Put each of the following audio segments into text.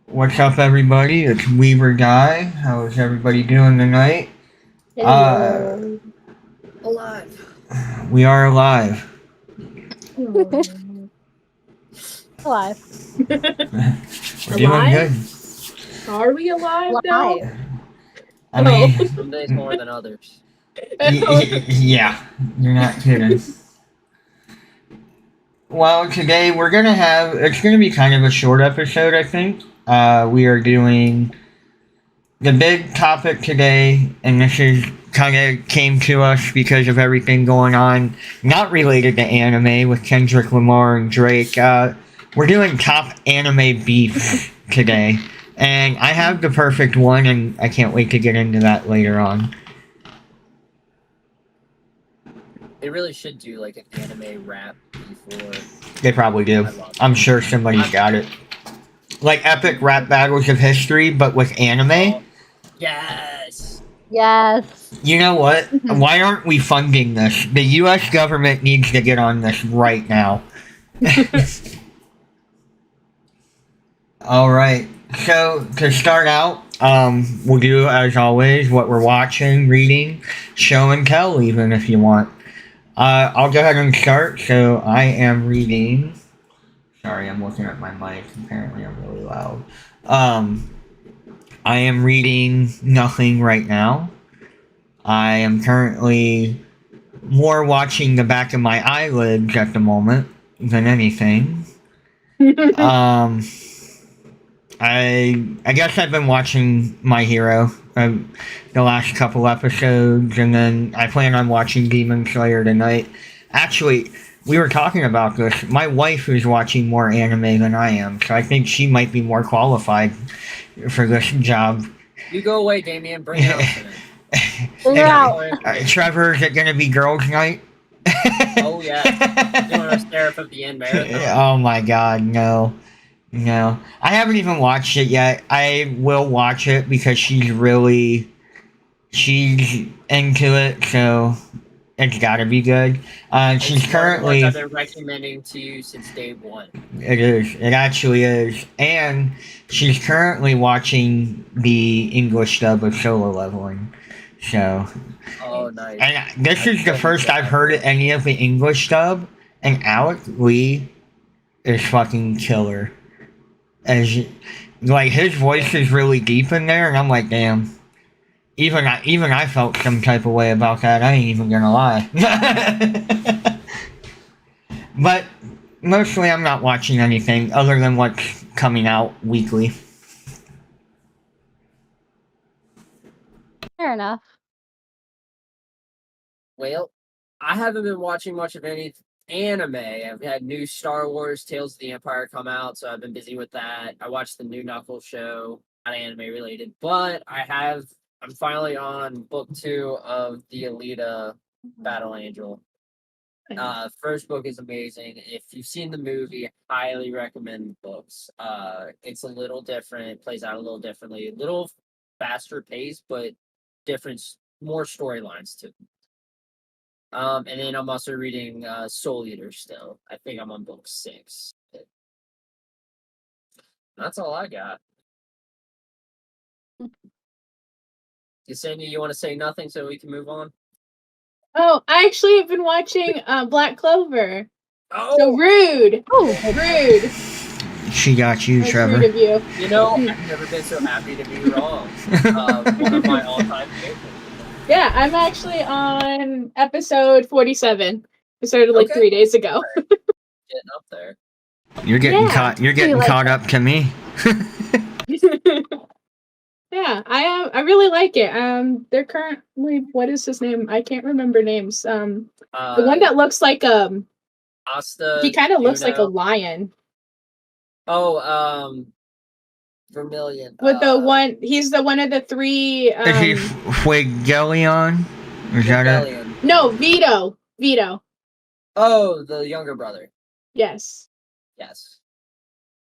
What's up, everybody? It's Weaver Guy. How is everybody doing tonight? Uh, Hello. Alive. we are alive. Alive. We're doing good. Alive? Are we alive though? Alive. I mean, Some days more than others. yeah, you're not kidding. Well, today it's gonna be kind of a short episode, I think. We are doing the big topic today, and this is kind of came to us because of everything going on, not related to anime with Kendrick Lamar and Drake. We're doing top anime beef today, and I have the perfect one, and I can't wait to get into that later on. They really should do like an anime rap before. They probably do. I'm sure somebody's got it. Like epic rap battles of history, but with anime. Yes. Yes. You know what? Why aren't we funding this? The U.S. government needs to get on this right now. All right. So to start out, we'll do as always what we're watching, reading, show and tell, even if you want. I'll go ahead and start. So I am reading. Sorry, I'm looking at my mic. Apparently, I'm really loud. I am reading nothing right now. I am currently more watching the back of my eyelids at the moment than anything. I guess I've been watching My Hero the last couple episodes, and then I plan on watching Demon Slayer tonight. Actually, we were talking about this. My wife is watching more anime than I am, so I think she might be more qualified for this job. You go away, Damien. Bring it out tonight. Bring it out. Trevor, is it gonna be girls' night? Oh yeah. Doing our Seraph of the End marathon. Oh my god, no. No. I haven't even watched it yet. I will watch it because she's into it, so it's gotta be good. She's It's currently. I've been recommending to you since day one. It is. It actually is. And she's currently watching the English dub of Solo Leveling. So. Oh nice. And this is the first I've heard any of the English dub, and Alec Lee is fucking killer. Like his voice is really deep in there, and I'm like, damn. Even I felt some type of way about that. I ain't even gonna lie. But mostly, I'm not watching anything other than what's coming out weekly. Fair enough. Well, I haven't been watching much of any anime. I've had new Star Wars Tales of the Empire come out, so I've been busy with that. I watched the new Knuckles show, not anime related, but I'm finally on book 2 of the Alita Battle Angel. First book is amazing. If you've seen the movie, highly recommend the books. It's a little different, plays out a little differently, a little faster paced, but different, more storylines too. And then I'm also reading Soul Eater still. I think I'm on book 6. That's all I got. Yesenia, you want to say nothing so we can move on? Oh, I actually have been watching Black Clover. Oh, So rude. Oh, Rude. She got you, That's Trevor. rude of you. you know, I've never been so happy to be wrong. One of my all-time favorites. Yeah, I'm actually on episode 47. I started like Okay. 3 days ago. Getting up there. You're getting Yeah. caught. You're getting like caught up to me. Yeah, I really like it. They're currently, what is his name? I can't remember names. The one that looks like Asta. he kind of looks like a Juno. lion. Oh, Vermilion. With the one, he's the one of the 3. Is he Fuegelion? Is that it? Vermilion. No, Vito. Vito. Oh, the younger brother. Yes. Yes.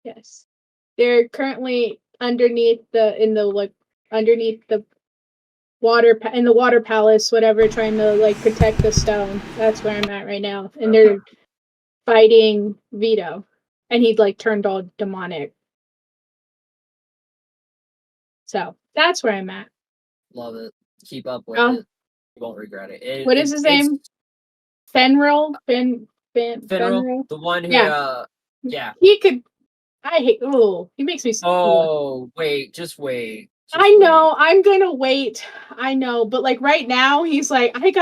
Yes. They're currently underneath the water in the water palace, whatever, trying to like protect the stone. That's where I'm at right now. And they're fighting Vito. And he'd like turned all demonic. So that's where I'm at. Love it. Keep up with Oh. it. You won't regret it. What is his name? Fenriel? Fenriel, Fenriel? the one who, Yeah. yeah. He could. I hate. Oh, he makes me. Oh, wait. Just wait. I know. I'm gonna wait. I know, but like right now, he's like, I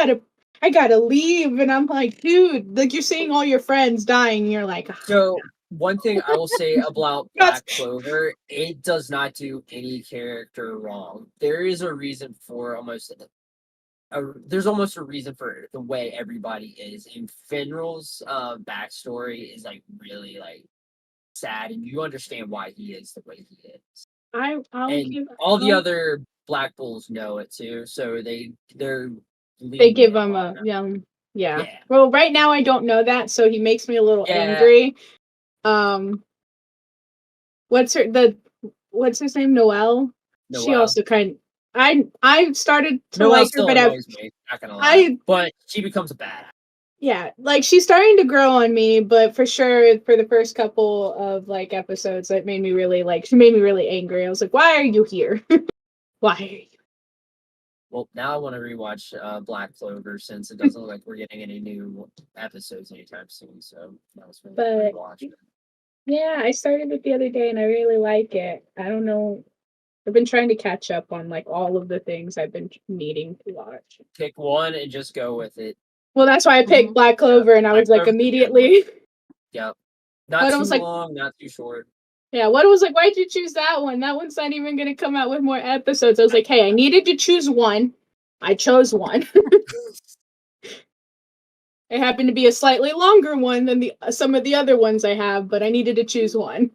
gotta leave, and I'm like, dude, like you're seeing all your friends dying. And you're like, So one thing I will say about Black Clover, it does not do any character wrong. There is a reason for there's almost a reason for the way everybody is. And Finral's backstory is like really like sad, and you understand why he is the way he is. All the other Black Bulls know it too, so they give him a yeah. Well, right now I don't know that, so he makes me a little angry. What's his name? Noelle. She also I started to like her, but not gonna lie. But she becomes a badass. Yeah, like she's starting to grow on me, but for sure, for the first couple of like episodes, that made me really she made me really angry. I was like, "Why are you here? Why are you?" Well, now I want to rewatch Black Clover since it doesn't look like we're getting any new episodes anytime soon. So that was fun to rewatch it. Yeah, I started it the other day and I really like it. I don't know. I've been trying to catch up on like all of the things I've been needing to watch. Pick one and just go with it. Well, that's why I picked Black Clover, and I was like immediately. Yep. Not too long, not too short. Yeah, what was like, why'd you choose that one? That one's not even going to come out with more episodes. I was like, hey, I needed to choose one. I chose one. It happened to be a slightly longer one than some of the other ones I have, but I needed to choose one.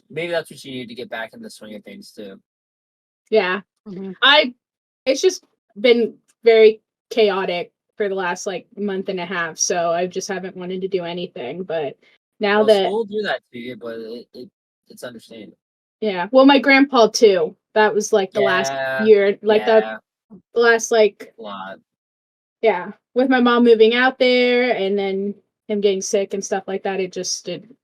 Maybe that's what you need to get back in the swing of things too. Yeah. It's just been very chaotic for the last like month and a half, so I just haven't wanted to do anything. But now that we'll do that to you, but it's understandable. Yeah. Well, my grandpa too. That was like the last year, like the last like lot. Yeah. With my mom moving out there and then him getting sick and stuff like that, it just did.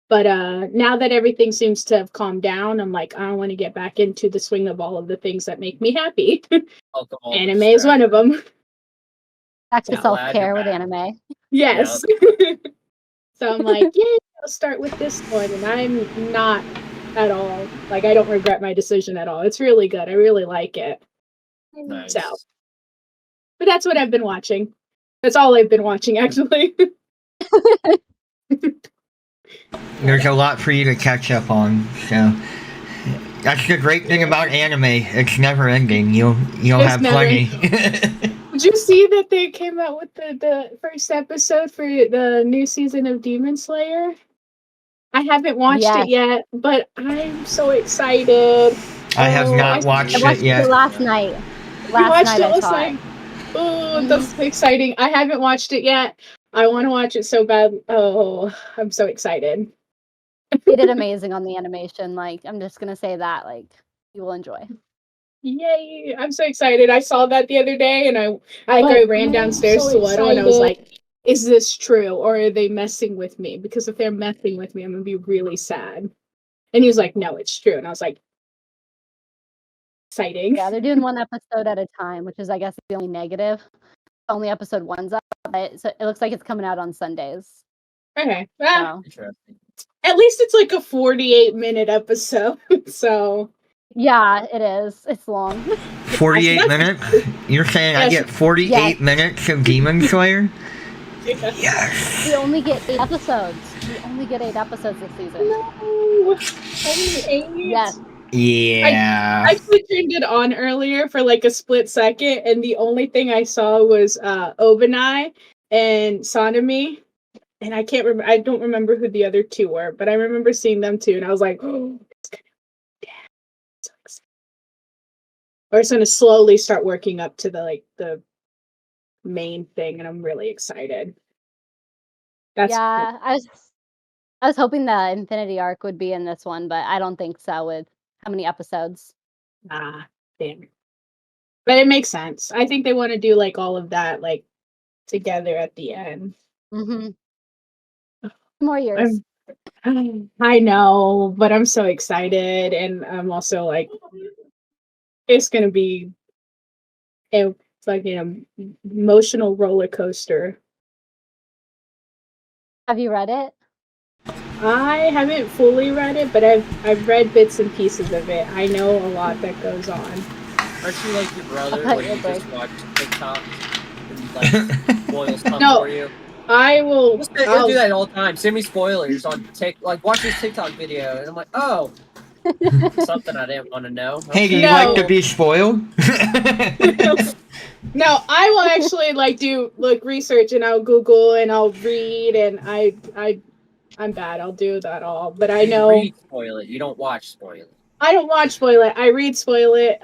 But now that everything seems to have calmed down, I'm like, I don't want to get back into the swing of all of the things that make me happy. Anime is one of them. Back to self-care with anime. Yes. So I'm like, I'll start with this one. And I'm not at all, like, I don't regret my decision at all. It's really good. I really like it. Nice. So, but that's what I've been watching. That's all I've been watching, actually. There's a lot for you to catch up on, so that's the great thing about anime. It's never ending. You'll have plenty. Did you see that they came out with the first episode for the new season of Demon Slayer? I haven't watched it yet, but I'm so excited. I have not watched it yet. It last night. Last night. Oh, that's exciting. I haven't watched it yet. I want to watch it so bad. Oh, I'm so excited. They did amazing on the animation. Like, I'm just gonna say that. Like, you will enjoy. Yay! I'm so excited. I saw that the other day, and I ran downstairs to Weddle, and I was like, "Is this true, or are they messing with me? Because if they're messing with me, I'm gonna be really sad." And he was like, "No, it's true." And I was like, "Exciting." Yeah, they're doing one episode at a time, which is, I guess, the only negative. Only episode 1's up, but so it looks like it's coming out on Sundays. Okay. So. At least it's like a 48-minute episode. So. Yeah, it is. It's long. 48 minutes? You're saying I get 48 minutes of Demon Slayer? Yes. We only get 8 episodes. We only get 8 episodes this season. No. Only 8? Yes. Yeah. I actually turned it on earlier for like a split second, and the only thing I saw was Obanai and Sonami. And I don't remember who the other two were, but I remember seeing them too, and I was like, oh, it's gonna be so exciting. Or it's gonna slowly start working up to the main thing, and I'm really excited. Cool. I was hoping the Infinity arc would be in this one, but I don't think so with how many episodes. Damn. But it makes sense. I think they want to do like all of that like together at the end. Mm-hmm. More years. I know, but I'm so excited, and I'm also like, it's gonna be a fucking emotional roller coaster. Have you read it? I haven't fully read it, but I've read bits and pieces of it. I know a lot that goes on. Aren't you like your brother thought where you you were just watch TikTok and like spoil stuff No. for you? I will. He'll do that all the time. Send me spoilers on watch this TikTok video, and I'm like, oh, something I didn't want to know. Hey, do Okay, you like to No. be spoiled? No, I will actually like do research, and I'll Google and I'll read, and I'm bad. I'll do that all, but I You know read spoil it. You don't watch spoil it. I don't watch spoil it. I read spoil it.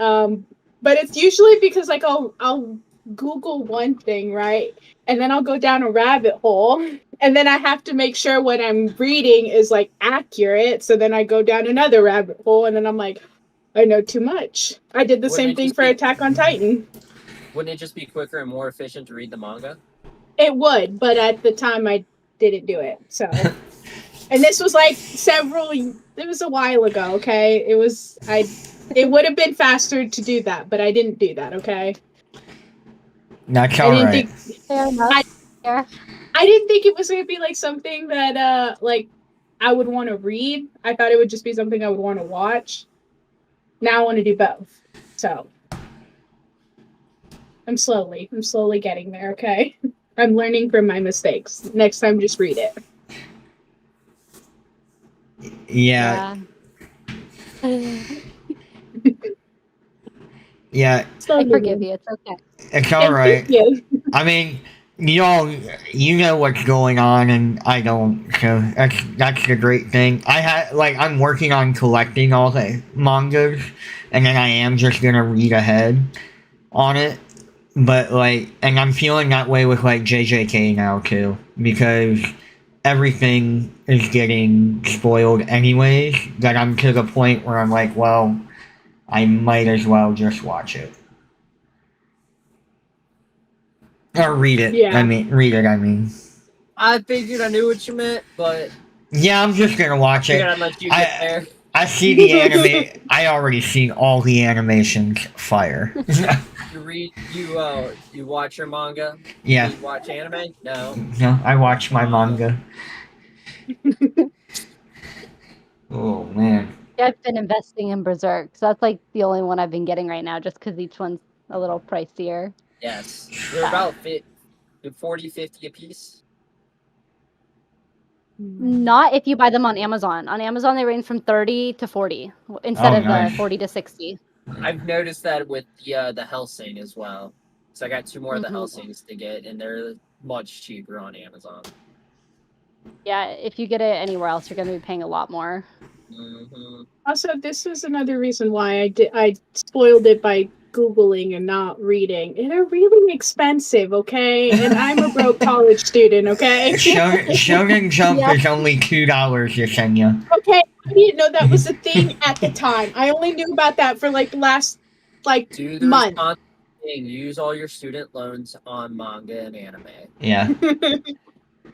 But it's usually because like I'll Google one thing, right, and then I'll go down a rabbit hole, and then I have to make sure what I'm reading is like accurate. So then I go down another rabbit hole, and then I'm like, I know too much. I did the Wouldn't same it thing just for be- Attack on Titan. Wouldn't it just be quicker and more efficient to read the manga? It would, but at the time I didn't do it. So, and this was like it was a while ago, okay? It would have been faster to do that, but I didn't do that, okay? That's I didn't alright. think Fair enough. Fair. I didn't think it was gonna be like something that like I would want to read. I thought it would just be something I would want to watch. Now I want to do both. So I'm slowly getting there, okay? I'm learning from my mistakes. Next time just read it. Yeah. Yeah. Yeah, I forgive you. It's okay. it's alright. Yeah. I mean, you know what's going on, and I don't. So that's the great thing. I'm working on collecting all the mangas, and then I am just gonna read ahead on it. But and I'm feeling that way with JJK now too, because everything is getting spoiled anyways. That I'm to the point where I'm like, well, I might as well just watch it. Or read it. Yeah. Read it. I figured I knew what you meant, but Yeah, I'm just gonna watch I it. figured I'd let you get there. I see the anime. I already seen all the animations. Fire. You watch your manga? Yeah. You watch anime? No. No, I watch my manga. Oh man. Yeah, I've been investing in Berserk, so that's like the only one I've been getting right now, just because each one's a little pricier. Yes. They're about 40, 50 a piece. Not if you buy them on Amazon. On Amazon, they range from 30 to 40 instead of nice. the 40 to 60. I've noticed that with the Hellsing as well. So I got 2 more of the Mhm. Hellsings to get, and they're much cheaper on Amazon. Yeah, if you get it anywhere else, you're going to be paying a lot more. Mm-hmm. Also, this is another reason why I spoiled it by Googling and not reading. And they're really expensive, okay? And I'm a broke college student, okay? Shonen Jump Yeah. is only $2, Yesenia. Okay, I didn't know that was a thing at the time. I only knew about that for like the last Do the month. responsible thing. Use all your student loans on manga and anime. Yeah.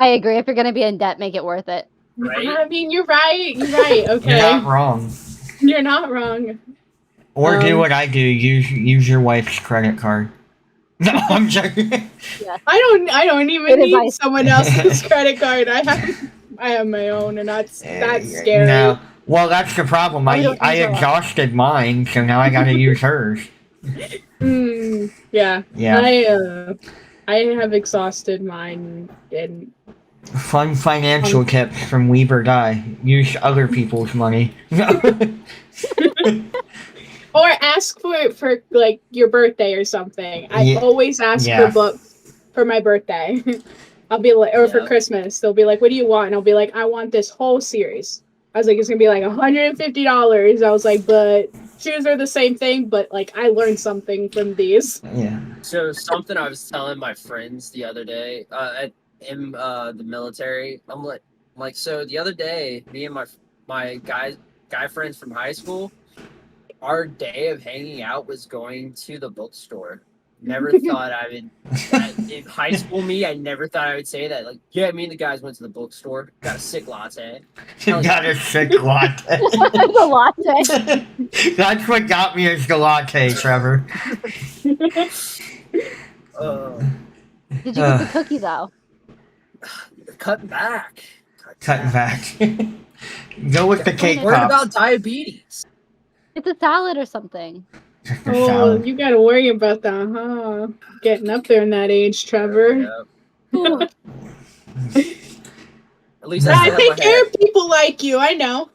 I agree. If you're going to be in debt, make it worth it. Right? I mean, you're right. You're right. Okay, You're not wrong. You're not wrong. Or do what I do. Use your wife's credit card. No, I'm joking. I don't even Good need advice. someone else's credit card. I have my own, and that's scary. No. Well, that's the problem. I exhausted mine, so now I gotta use hers. Yeah. Yeah. I have exhausted mine, and Fun financial tips from Weeb or Die. Use other people's money. or ask for like your birthday or something. I Yeah. always ask Yeah. for books for my birthday. I'll be like, or for Christmas, they'll be like, "What do you want?" And I'll be like, "I want this whole series." I was like, "It's gonna be like $150." I was like, "But shoes are the same thing, but like I learned something from these." Yeah. So something I was telling my friends the other day in the military. I'm like, so the other day, me and my guy friends from high school, our day of hanging out was going to the bookstore. Never thought I would. In high school me, I never thought I would say that. Like, yeah, me and the guys went to the bookstore, got a sick latte. Hell Got yeah. a sick latte. The latte. That's what got me is the latte, Trevor. Did you get the cookie though? Cutting back. Cutting back. Go with the cake Worried pop. about diabetes. It's a salad or something. Oh, you gotta worry about that, huh? Getting up there in that age, Trevor. Yep. At least I I still take have my care hair. of people like you. I know.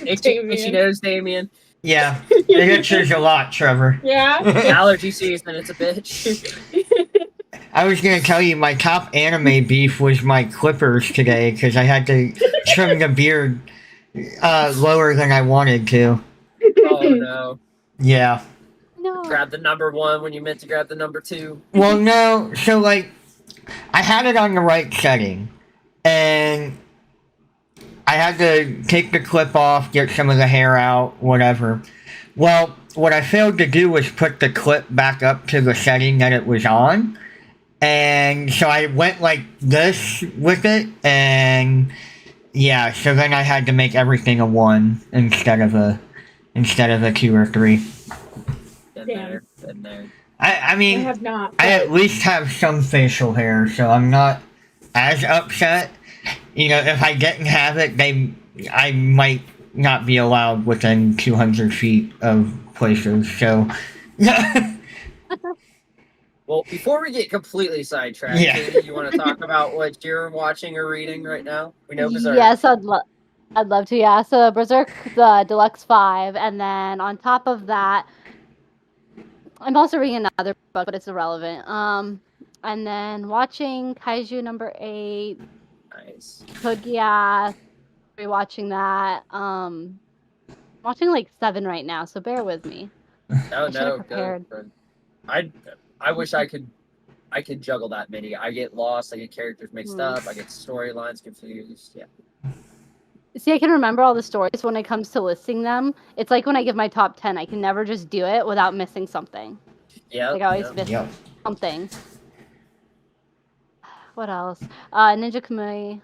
Itchy nose, Damien. Yeah, it itches a lot, Trevor. Yeah. Allergy season, it's a bitch. I was gonna tell you my top anime beef was my clippers today because I had to trim the beard lower than I wanted to. Oh no. Yeah. No. Grab the number 1 when you meant to grab the number 2. Well, no. So like, I had it on the right setting, and I had to take the clip off, get some of the hair out, whatever. Well, what I failed to do was put the clip back up to the setting that it was on. And so I went like this with it, and yeah, so then I had to make everything a 1 instead of a 2 or 3. Been there. I I mean, have not. I at least have some facial hair, so I'm not as upset. You know, if I didn't have it, I might not be allowed within 200 feet of places, so... Well, before we get completely sidetracked, Yeah. Katie, you want to talk about what you're watching or reading right now? We know Berserk. Yes, I'd love to. Yeah, so Berserk, the Deluxe 5, and then on top of that, I'm also reading another book, but it's irrelevant. And then watching Kaiju number 8, Nice. Code Geass, rewatching that. Watching like 7 right now, so bear with me. Oh I should've no, prepared. good. I wish I could juggle that many. I get lost, I get characters mixed up, I get storylines confused. Yeah. See, I can remember all the stories when it comes to listing them. It's like when I give my top 10, I can never just do it without missing something. Yeah. Like I always miss Yep. something. What else? Ninja Kamui.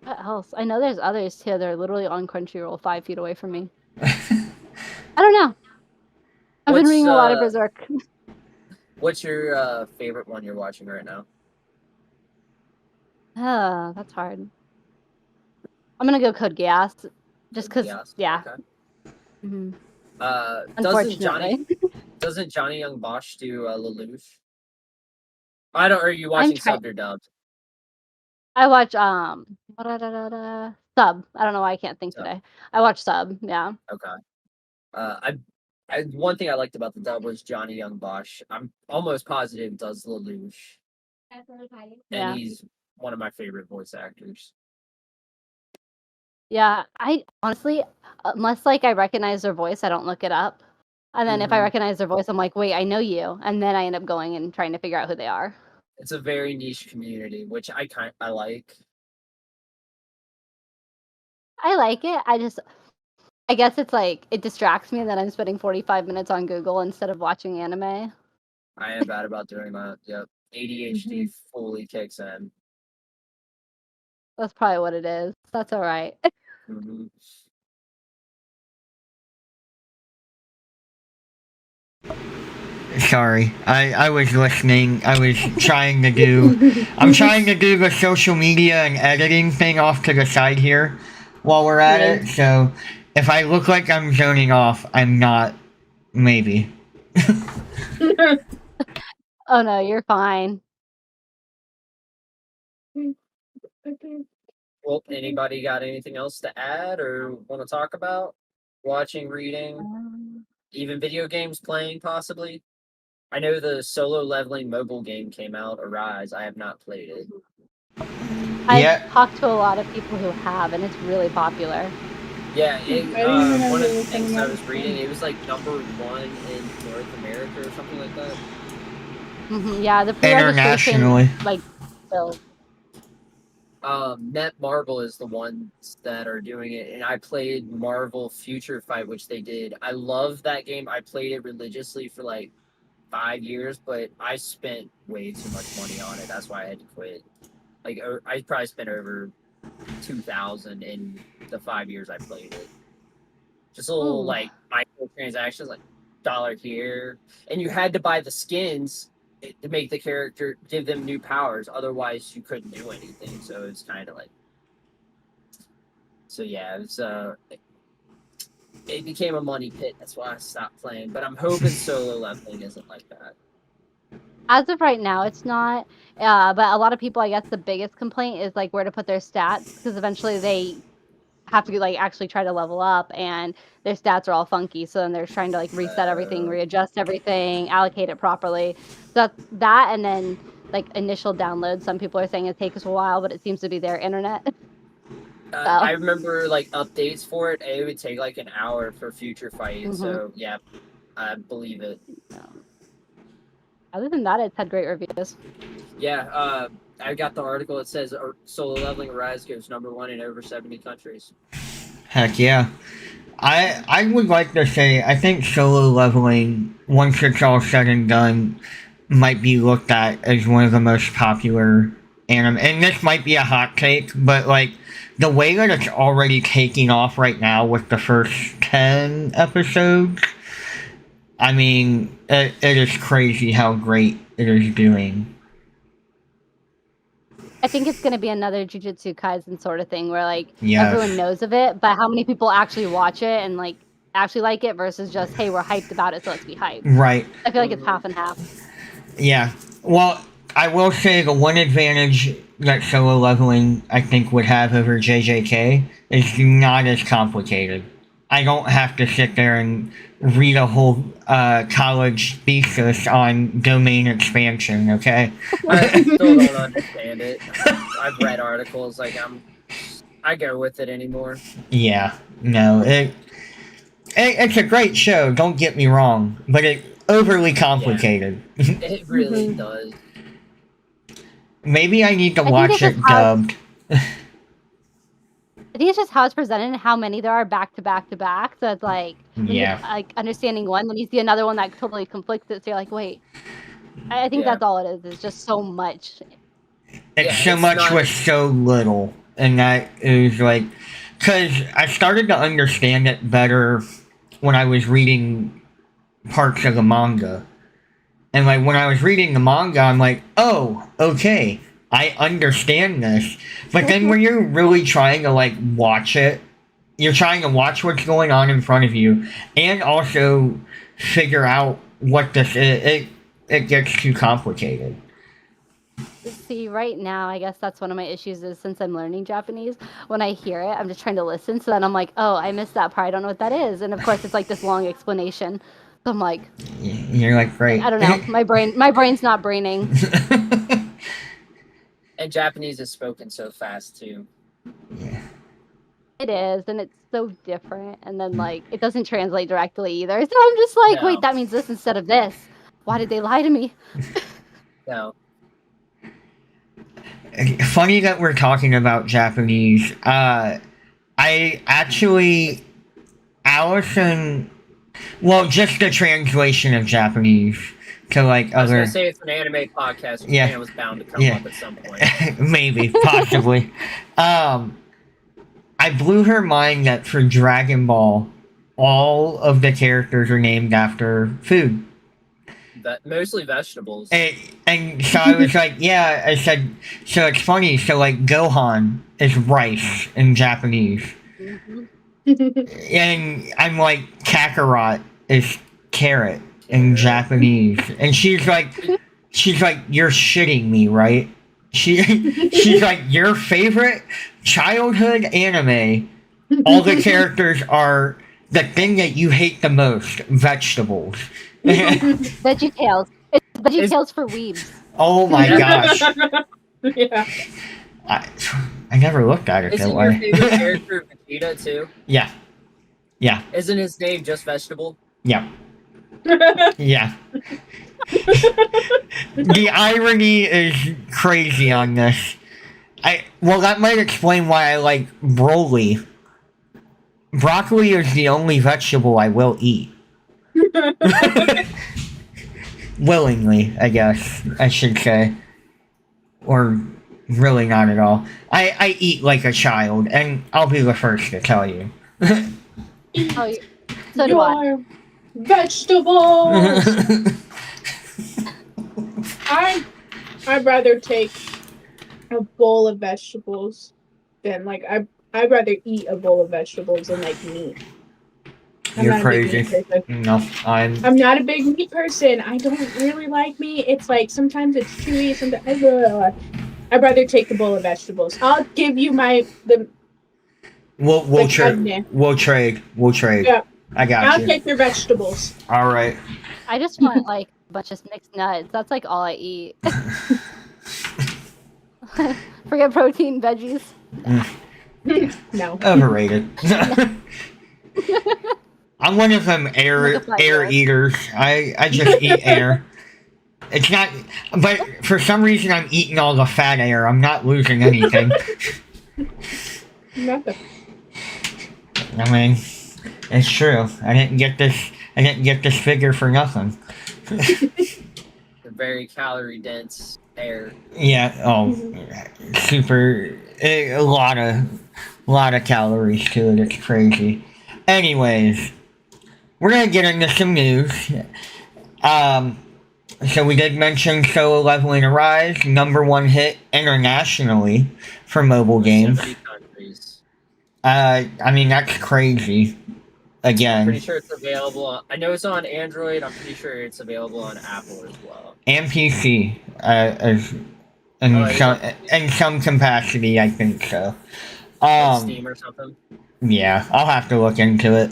What else? I know there's others too. They're literally on Crunchyroll 5 feet away from me. I don't know. I've been What's, reading a lot of Berserk. What's your favorite one you're watching right now? That's hard. I'm gonna go Code Geass, just because. Yes. Yeah. Okay. hmm Doesn't Unfortunately, Johnny Young Bosch do Lelouch? I don't. Are you watching subbed or dubbed? I watch sub. I don't know why I can't think Sub. today. I watch sub. Yeah. Okay. One thing I liked about the dub was Johnny Young Bosch. I'm almost positive does Lelouch, Yeah. and he's one of my favorite voice actors. Yeah. I honestly, unless like I recognize their voice, I don't look it up. And then if I Mhm. recognize their voice, I'm like, wait, I know you. And then I end up going and trying to figure out who they are. It's a very niche community, which I like. I like it. I guess it's like it distracts me that I'm spending 45 minutes on Google instead of watching anime. I am bad about doing that. Yep. ADHD fully kicks in. That's probably what it is. That's all right. Mhm. Sorry, I was listening. I was trying to do... I'm trying to do the social media and editing thing off to the side here while we're at it, so if I look like I'm zoning off, I'm not. Maybe. Oh no, you're fine. Well, anybody got anything else to add or want to talk about? Watching, reading, even video games playing, possibly? I know the solo leveling mobile game came out, Arise. I have not played it. I've talked to a lot of people who have, and it's really popular. Yeah, I didn't even know one of there the was things any I was mobile reading, game. it was like #1 in North America or something like that. Yeah, the pre-registration Internationally. like build. Netmarble is the ones that are doing it, and I played Marvel Future Fight, which they did. I love that game. I played it religiously for like 5 years, but I spent way too much money on it. That's why I had to quit. Like I probably spent over 2,000 in the 5 years I played it. Just a little like microtransactions, like $1 here, and you had to buy the skins to make the character, give them new powers. Otherwise, you couldn't do anything. So it's kind of like, so yeah, it's it became a money pit. That's why I stopped playing. But I'm hoping solo leveling isn't like that. As of right now, it's not. But a lot of people, I guess, the biggest complaint is like where to put their stats, because eventually they have to like actually try to level up, and their stats are all funky. So then they're trying to like reset everything, readjust everything, allocate it properly. So that, and then like initial download. Some people are saying it takes a while, but it seems to be their internet. I remember like updates for it. It would take like an hour for Future Fight. So yeah, I believe it. Other than that, it's had great reviews. Yeah, I got the article. It says solo leveling Rise goes #1 in over 70 countries. Heck yeah. I would like to say, I think solo leveling, once it's all said and done, might be looked at as one of the most popular anime. And this might be a hot take, but like the way that it's already taking off right now with the first 10 episodes, I mean, it is crazy how great it is doing. I think it's going to be another Jujutsu Kaisen sort of thing where like Yes. everyone knows of it, but how many people actually watch it and like actually like it versus just, hey, we're hyped about it, so let's be hyped. Right. I feel like it's half and half. Yeah. Well, I will say the one advantage that solo leveling, I think, would have over JJK is not as complicated. I don't have to sit there and read a whole college thesis on domain expansion, okay? I still don't understand it. I've read articles, like I go with it anymore. Yeah, no, it's a great show, don't get me wrong, but it's overly complicated. Yeah, it really does. Maybe I need to watch it dubbed. I think it's just how it's presented and how many there are back to back to back. So it's like, Yeah. like understanding one, then you see another one that totally conflicts it. So you're like, wait. I think that's all it is. It's just so much. It's so much with so little. And that is like, because I started to understand it better when I was reading parts of the manga. And like when I was reading the manga, I'm like, oh, okay, I understand this. But then when you're really trying to like watch it, you're trying to watch what's going on in front of you and also figure out what this is, it gets too complicated. See, right now, I guess that's one of my issues is since I'm learning Japanese, when I hear it, I'm just trying to listen. So then I'm like, oh, I missed that part. I don't know what that is. And of course, it's like this long explanation. So I'm like, you're like, great. I don't know. My brain's not braining. And Japanese is spoken so fast too. Yeah. It is, and it's so different. And then like it doesn't translate directly either. So I'm just like, wait, that means this instead of this. Why did they lie to me? No. Funny that we're talking about Japanese. I actually, Allison, well, just the translation of Japanese to like I was other. gonna say it's an anime podcast. Yeah. Japan was bound to come up at some point. Maybe, possibly. I blew her mind that for Dragon Ball, all of the characters are named after food. Mostly vegetables. And so I was like, yeah, I said, so it's funny, so like Gohan is rice in Japanese. And I'm like, Kakarot is carrot in Japanese. And she's like, you're shitting me, right? She's like, your favorite childhood anime, all the characters are the thing that you hate the most, vegetables. VeggieTales. It's VeggieTales for weebs. Oh my gosh. Yeah. I never looked at it that Isn't way. your favorite character Vegeta too? Yeah. Yeah. Isn't his name just vegetable? Yeah. Yeah. The irony is crazy on this. Well, that might explain why I like broccoli. Broccoli is the only vegetable I will eat. Willingly, I guess I should say. Or really not at all. I eat like a child, and I'll be the first to tell you. Oh, so do I. Your vegetables. I'd rather take a bowl of vegetables than like I'd rather eat a bowl of vegetables than like meat. You're crazy. No, I'm not a big meat person. I don't really like meat. It's like sometimes it's chewy, sometimes I'd rather take the bowl of vegetables. I'll give you We'll trade. We'll trade. Yeah. I got I'll you. take your vegetables. All right. I just want like a bunch of mixed nuts. That's like all I eat. Forget protein, veggies. No. Overrated. I'm one of them air eaters. I just eat air. It's not, but for some reason I'm eating all the fat air. I'm not losing anything. Nothing. I mean, it's true. I didn't get this figure for nothing. The very calorie dense air. Yeah. Oh, super. A lot of calories to it. It's crazy. Anyways, we're gonna get into some news. So we did mention Solo Leveling Arise, #1 hit internationally for mobile games. 70 countries. I mean, that's crazy. Again. Pretty sure it's available. I know it's on Android. I'm pretty sure it's available on Apple as well. And PC, in some capacity, I think so. Like Steam or something. Yeah, I'll have to look into it.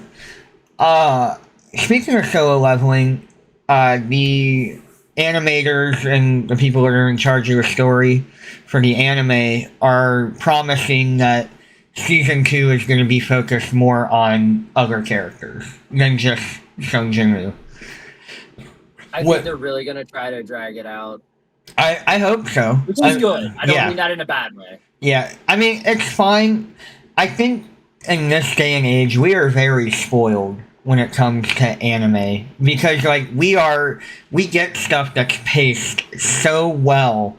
Speaking of solo leveling, the animators and the people that are in charge of the story for the anime are promising that Season 2 is going to be focused more on other characters than just Sung Jin-woo. I think they're really going to try to drag it out. I hope so. Which is good. I don't mean that in a bad way. Yeah, I mean, it's fine. I think in this day and age, we are very spoiled when it comes to anime. Because, like, we get stuff that's paced so well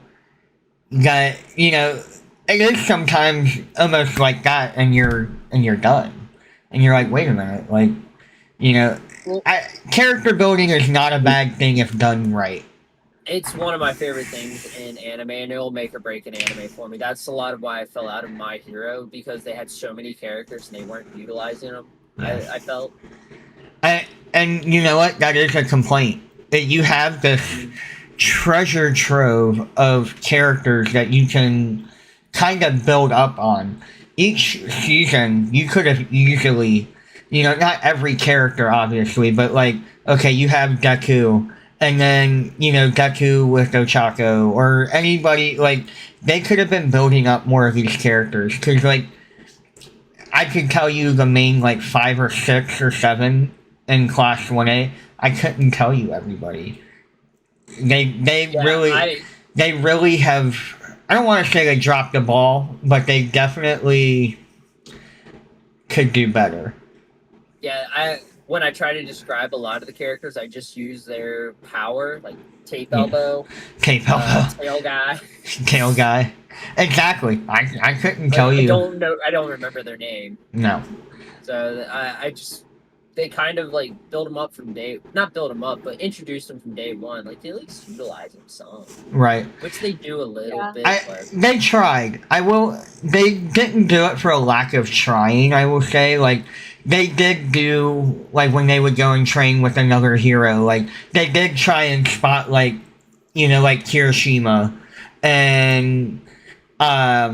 that, you know, it is sometimes almost like that, and you're done. And you're like, wait a minute, like, you know, character building is not a bad thing if done right. It's one of my favorite things in anime, and it will make or break an anime for me. That's a lot of why I fell out of My Hero, because they had so many characters and they weren't utilizing them. Yeah. I felt. And you know what? That is a complaint. That you have this treasure trove of characters that you can kind of build up on. Each season, you could have easily, you know, not every character, obviously, but like, okay, you have Deku. And then, you know, Deku with Ochako, or anybody, like, they could have been building up more of these characters. Because, like, I could tell you the main, like, 5 or 6 or 7 in Class 1A. I couldn't tell you everybody. They really have, I don't want to say they dropped the ball, but they definitely could do better. Yeah, when I try to describe a lot of the characters, I just use their power, like Tape Elbow, Tail Guy. Tail Guy. Exactly. I couldn't tell you. I don't remember their name. No. So they kind of like build them up from not build them up, but introduce them from day one. Like they at least utilize them some. Right. Which they do a little bit. They tried. They didn't do it for a lack of trying, I will say. Like, they did do, like, when they would go and train with another hero, like, they did try and spot, like, you know, like, Hiroshima, and I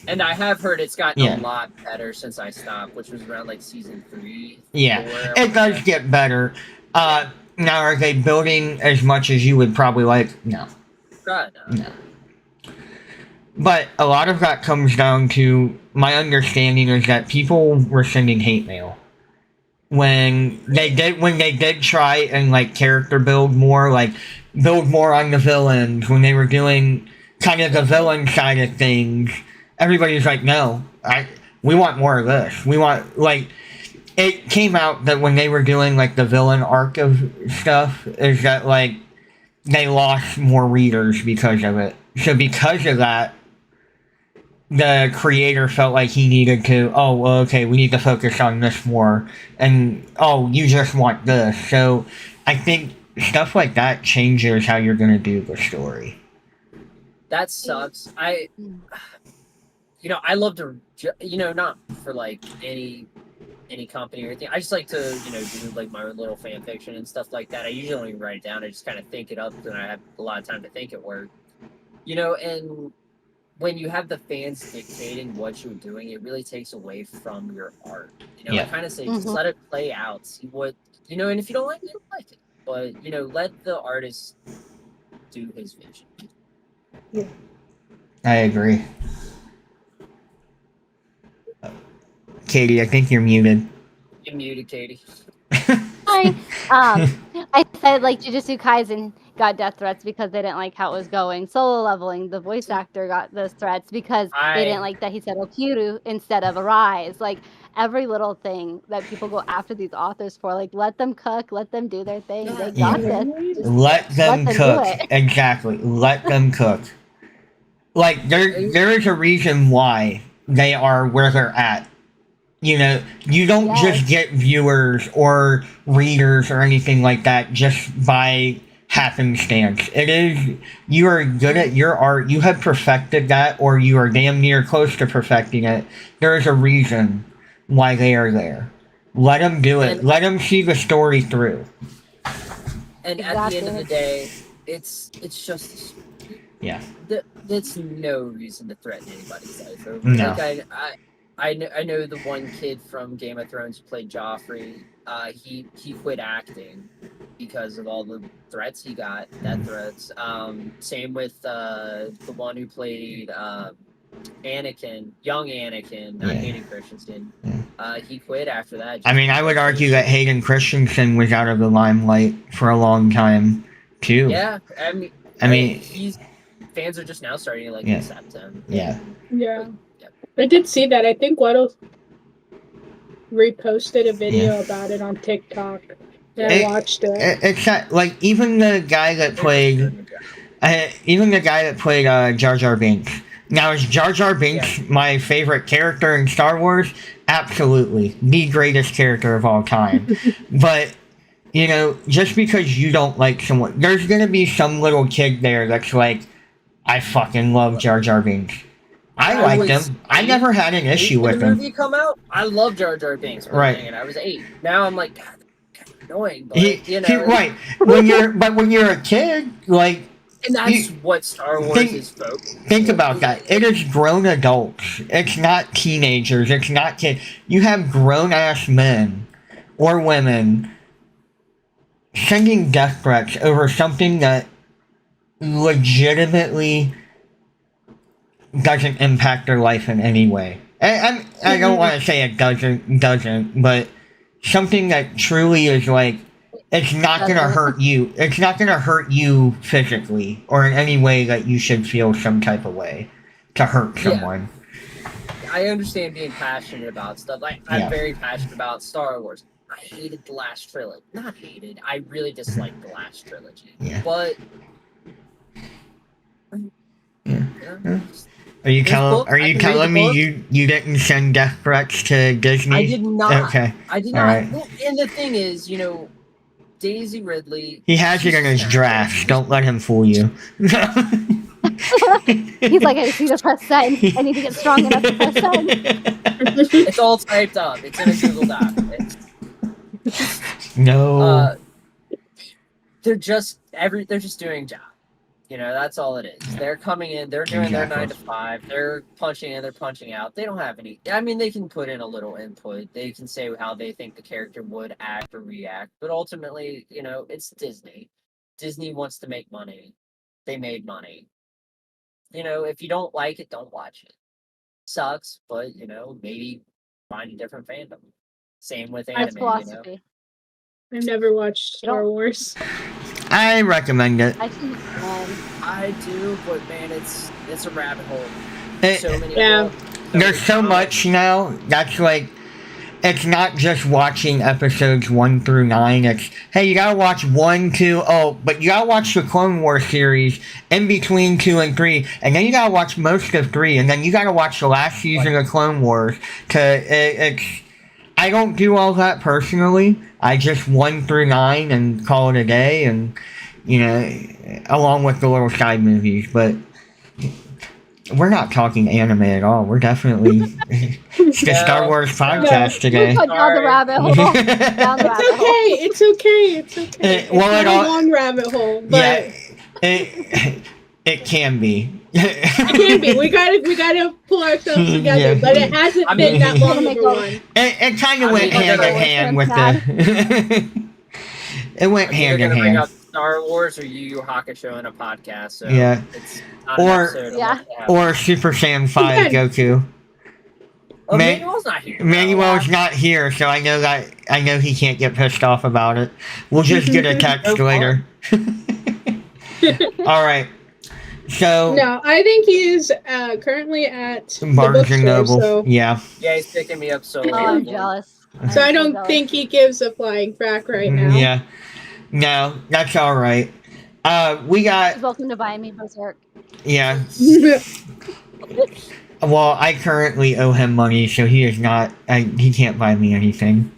have heard it's gotten a lot better since I stopped, which was around, like, Season 3. Yeah, it does get better. Now, are they building as much as you would probably like? No. God, no. But a lot of that comes down to, my understanding is that people were sending hate mail when they did try and like character build more on the villains, when they were doing kind of the villain side of things, everybody's like, no, we want more of this. We want, like, it came out that when they were doing, like, the villain arc of stuff, is that, like, they lost more readers because of it. So because of that, the creator felt like he needed to, oh, well, okay, we need to focus on this more. And, oh, you just want this. So I think stuff like that changes how you're going to do the story. That sucks. I love to, not for like any company or anything. I just like to, do like my little fan fiction and stuff like that. I usually don't even write it down. I just kind of think it up, and I have a lot of time to think at work. And when you have the fans dictating what you're doing, it really takes away from your art. I kind of say just let it play out, see what, and if you don't like it, you don't like it. But, let the artist do his vision. Yeah. I agree. Katie, I think you're muted. You're muted, Katie. Hi. I said like Jujutsu Kaisen got death threats because they didn't like how it was going. Solo Leveling, the voice actor got those threats because they didn't like that he said Okiru instead of Arise. Like every little thing that people go after these authors for, like let them cook, let them do their thing. They got this. Let them cook. Exactly. Let them cook. Like there is a reason why they are where they're at. You don't just get viewers or readers or anything like that just by happenstance. It is, you are good at your art, you have perfected that, or you are damn near close to perfecting it. There is a reason why they are there. Let them do it. Let them see the story through. And at the end of the day, it's just... Yeah. That's no reason to threaten anybody's life. No. Like I know the one kid from Game of Thrones who played Joffrey. He quit acting because of all the threats he got, death threats. Same with the one who played Anakin, young Anakin, not Hayden Christensen. He quit after that. I mean, I would argue that Hayden Christensen was out of the limelight for a long time too. Yeah, I mean, fans are just now starting to accept him. Yeah. Yeah. I did see that. I think Weddle reposted a video about it on TikTok. And I watched it. It's not, like, even the guy that played Jar Jar Binks. Now, is Jar Jar Binks my favorite character in Star Wars? Absolutely. The greatest character of all time. But, just because you don't like someone, there's gonna be some little kid there that's like, I fucking love Jar Jar Binks. I liked him. I never had an issue with him. When the movie come out, I love Jar Jar Binks. Right. And I was 8. Now I'm like, God, that's kind of annoying. But, right. When you're a kid, like... And that's what Star Wars is focused. Think about that. It is grown adults. It's not teenagers. It's not kids. You have grown-ass men or women sending death threats over something that legitimately doesn't impact their life in any way. I don't want to say it doesn't, but something that truly is like, it's not going to hurt you. It's not going to hurt you physically or in any way that you should feel some type of way to hurt someone. Yeah. I understand being passionate about stuff. I'm very passionate about Star Wars. I hated the last trilogy. Not hated. I really disliked the last trilogy. Yeah. But... Are you telling me you didn't send death threats to Disney? I did not. Okay. I did not. Right. And the thing is, Daisy Ridley... He has it in his draft. Don't let him fool you. He's like, I see the press send. I need to get strong enough to press send. It's all typed up. It's in a Google Doc. No. They're just doing a job. That's all it is. They're coming in, they're doing their 9 to 5, they're punching in, they're punching out. They don't have any... I mean, they can put in a little input. They can say how they think the character would act or react. But ultimately, it's Disney. Disney wants to make money. They made money. If you don't like it, don't watch it. Sucks, but, maybe find a different fandom. Same with anime, That's philosophy. I've never watched Star Wars. I recommend it. I think it's fun. I do, but man, it's a rabbit hole. It- So many. Yeah. There's so much now. That's like, it's not just watching episodes 1 through 9. It's, hey, you gotta watch 1, 2, but you gotta watch the Clone Wars series in between 2 and 3, and then you gotta watch most of 3, and then you gotta watch the last season of Clone Wars. I don't do all that personally. I just 1 through 9 and call it a day, and, you know, along with the little side movies, but we're not talking anime at all. We're definitely the Star Wars podcast today. We went down the rabbit hole. Down the rabbit hole. It's okay. It's okay. Well, it's it not all- a long rabbit hole, but Yeah, it can be. it can be. We gotta pull ourselves together, Yeah. but it hasn't been that long of a run. It kind of I went mean, hand in hand with the. It went hand in They're gonna bring hand. up Star Wars or Yu Yu Hakusho in a podcast. So Yeah. it's not an Yeah. episode of what they have. Or Super Saiyan 5 Goku. Oh, Man- Manuel's not here. Manuel's not here, so I know he can't get pissed off about it. We'll just get a text No later. Alright. So No, I think he's currently at the Barnes and bookstore, Noble. so Yeah. Yeah, he's picking me up so Oh, I'm jealous. so I I'm don't jealous. think he gives a flying frack right now. Yeah. No, that's alright. We got He's welcome to buy me Berserk. yeah. Well, I currently owe him money, so he is not. He can't buy me anything.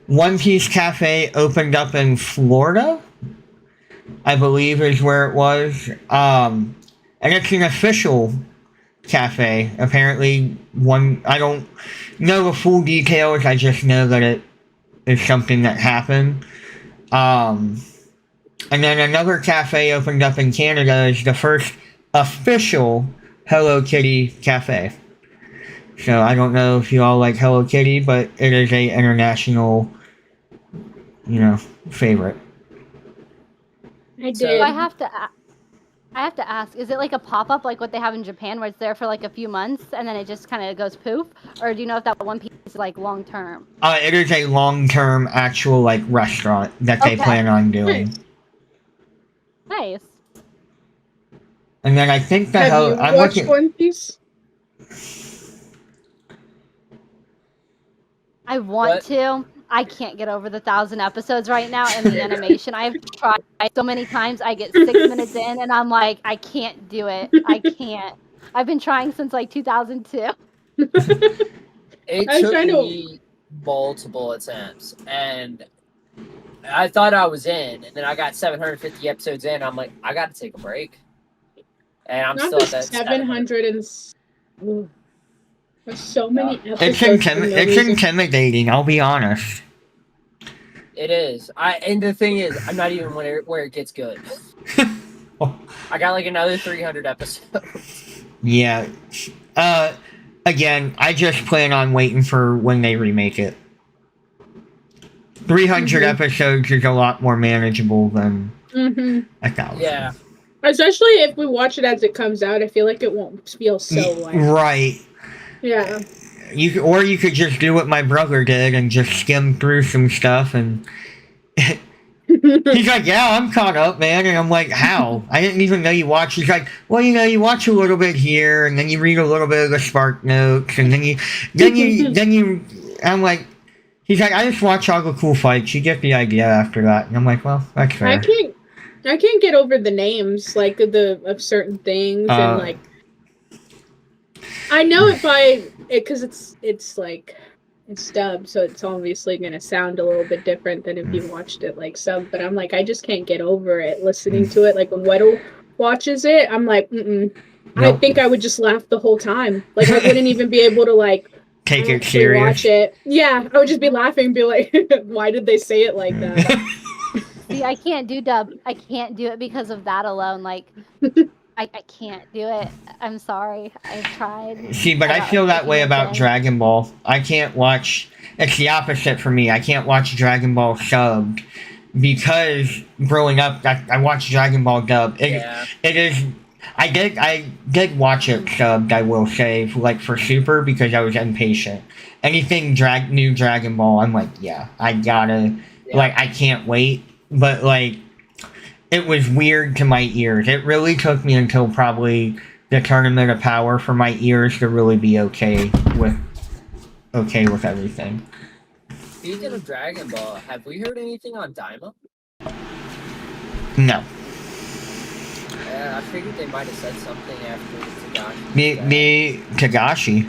One Piece Cafe opened up in Florida, I believe is where it was. And it's an official cafe. Apparently, I don't know the full details. I just know that it is something that happened. And then another cafe opened up in Canada is the first official Hello Kitty cafe. So I don't know if you all like Hello Kitty, but it is a international, favorite. I So did. I have to ask, is it like a pop-up like what they have in Japan where it's there for like a few months and then it just kind of goes poof? Or do you know if that One Piece is like long-term? It is a long-term actual restaurant that they Okay. plan on doing. Nice. And then I think Have you I'm watched looking. One Piece? I want What? to. I can't get over the 1,000 episodes right now in the animation. I've tried so many times. I get 6 minutes in and I'm like, I can't do it. I can't. I've been trying since 2002. It I was took trying to- me multiple attempts, and I thought I was in, and then I got 750 episodes in. I'm like, I got to take a break, and I'm Not still the at that 700 and. Ooh. There's so many episodes. It's for no it's reason. intimidating. I'll be honest. It is. And the thing is, I'm not even where it gets good. I got another 300 episodes. Yeah. Again, I just plan on waiting for when they remake it. 300 episodes is a lot more manageable than Mhm. 1,000. Yeah. Especially if we watch it as it comes out, I feel like it won't feel so like. Right. Yeah. Or you could just do what my brother did and just skim through some stuff, and he's like, yeah, I'm caught up, man. And I'm like, how? I didn't even know you watched. He's like, well, you watch a little bit here, and then you read a little bit of the Spark Notes, and then you, I'm like, he's like, I just watch all the cool fights. You get the idea after that. And I'm like, well, that's fair. I can't get over the names of certain things and like. I know it by it because it's dubbed, so it's obviously gonna sound a little bit different than if you watched it sub. But I'm like, I just can't get over it listening to it. Like when Weddle watches it, I'm like, I Nope. think I would just laugh the whole time. Like I wouldn't even be able to Take it actually serious. watch it. Yeah, I would just be laughing and be like, why did they say it like that? See, I can't do dub. I can't do it because of that alone. I can't do it. I'm sorry. I've tried. See, but I feel that way about Dragon Ball. I can't watch. It's the opposite for me. I can't watch Dragon Ball subbed because growing up, I watched Dragon Ball dubbed. It is I did watch it subbed, I will say, like for Super because I was impatient. Anything new Dragon Ball, I'm like, yeah, I gotta, like, I can't wait. But like, it was weird to my ears. It really took me until probably the Tournament of Power for my ears to really be okay with everything. Speaking of Dragon Ball, have we heard anything on Daima? No. Yeah, I figured they might have said something after Tagashi. Me Tagashi.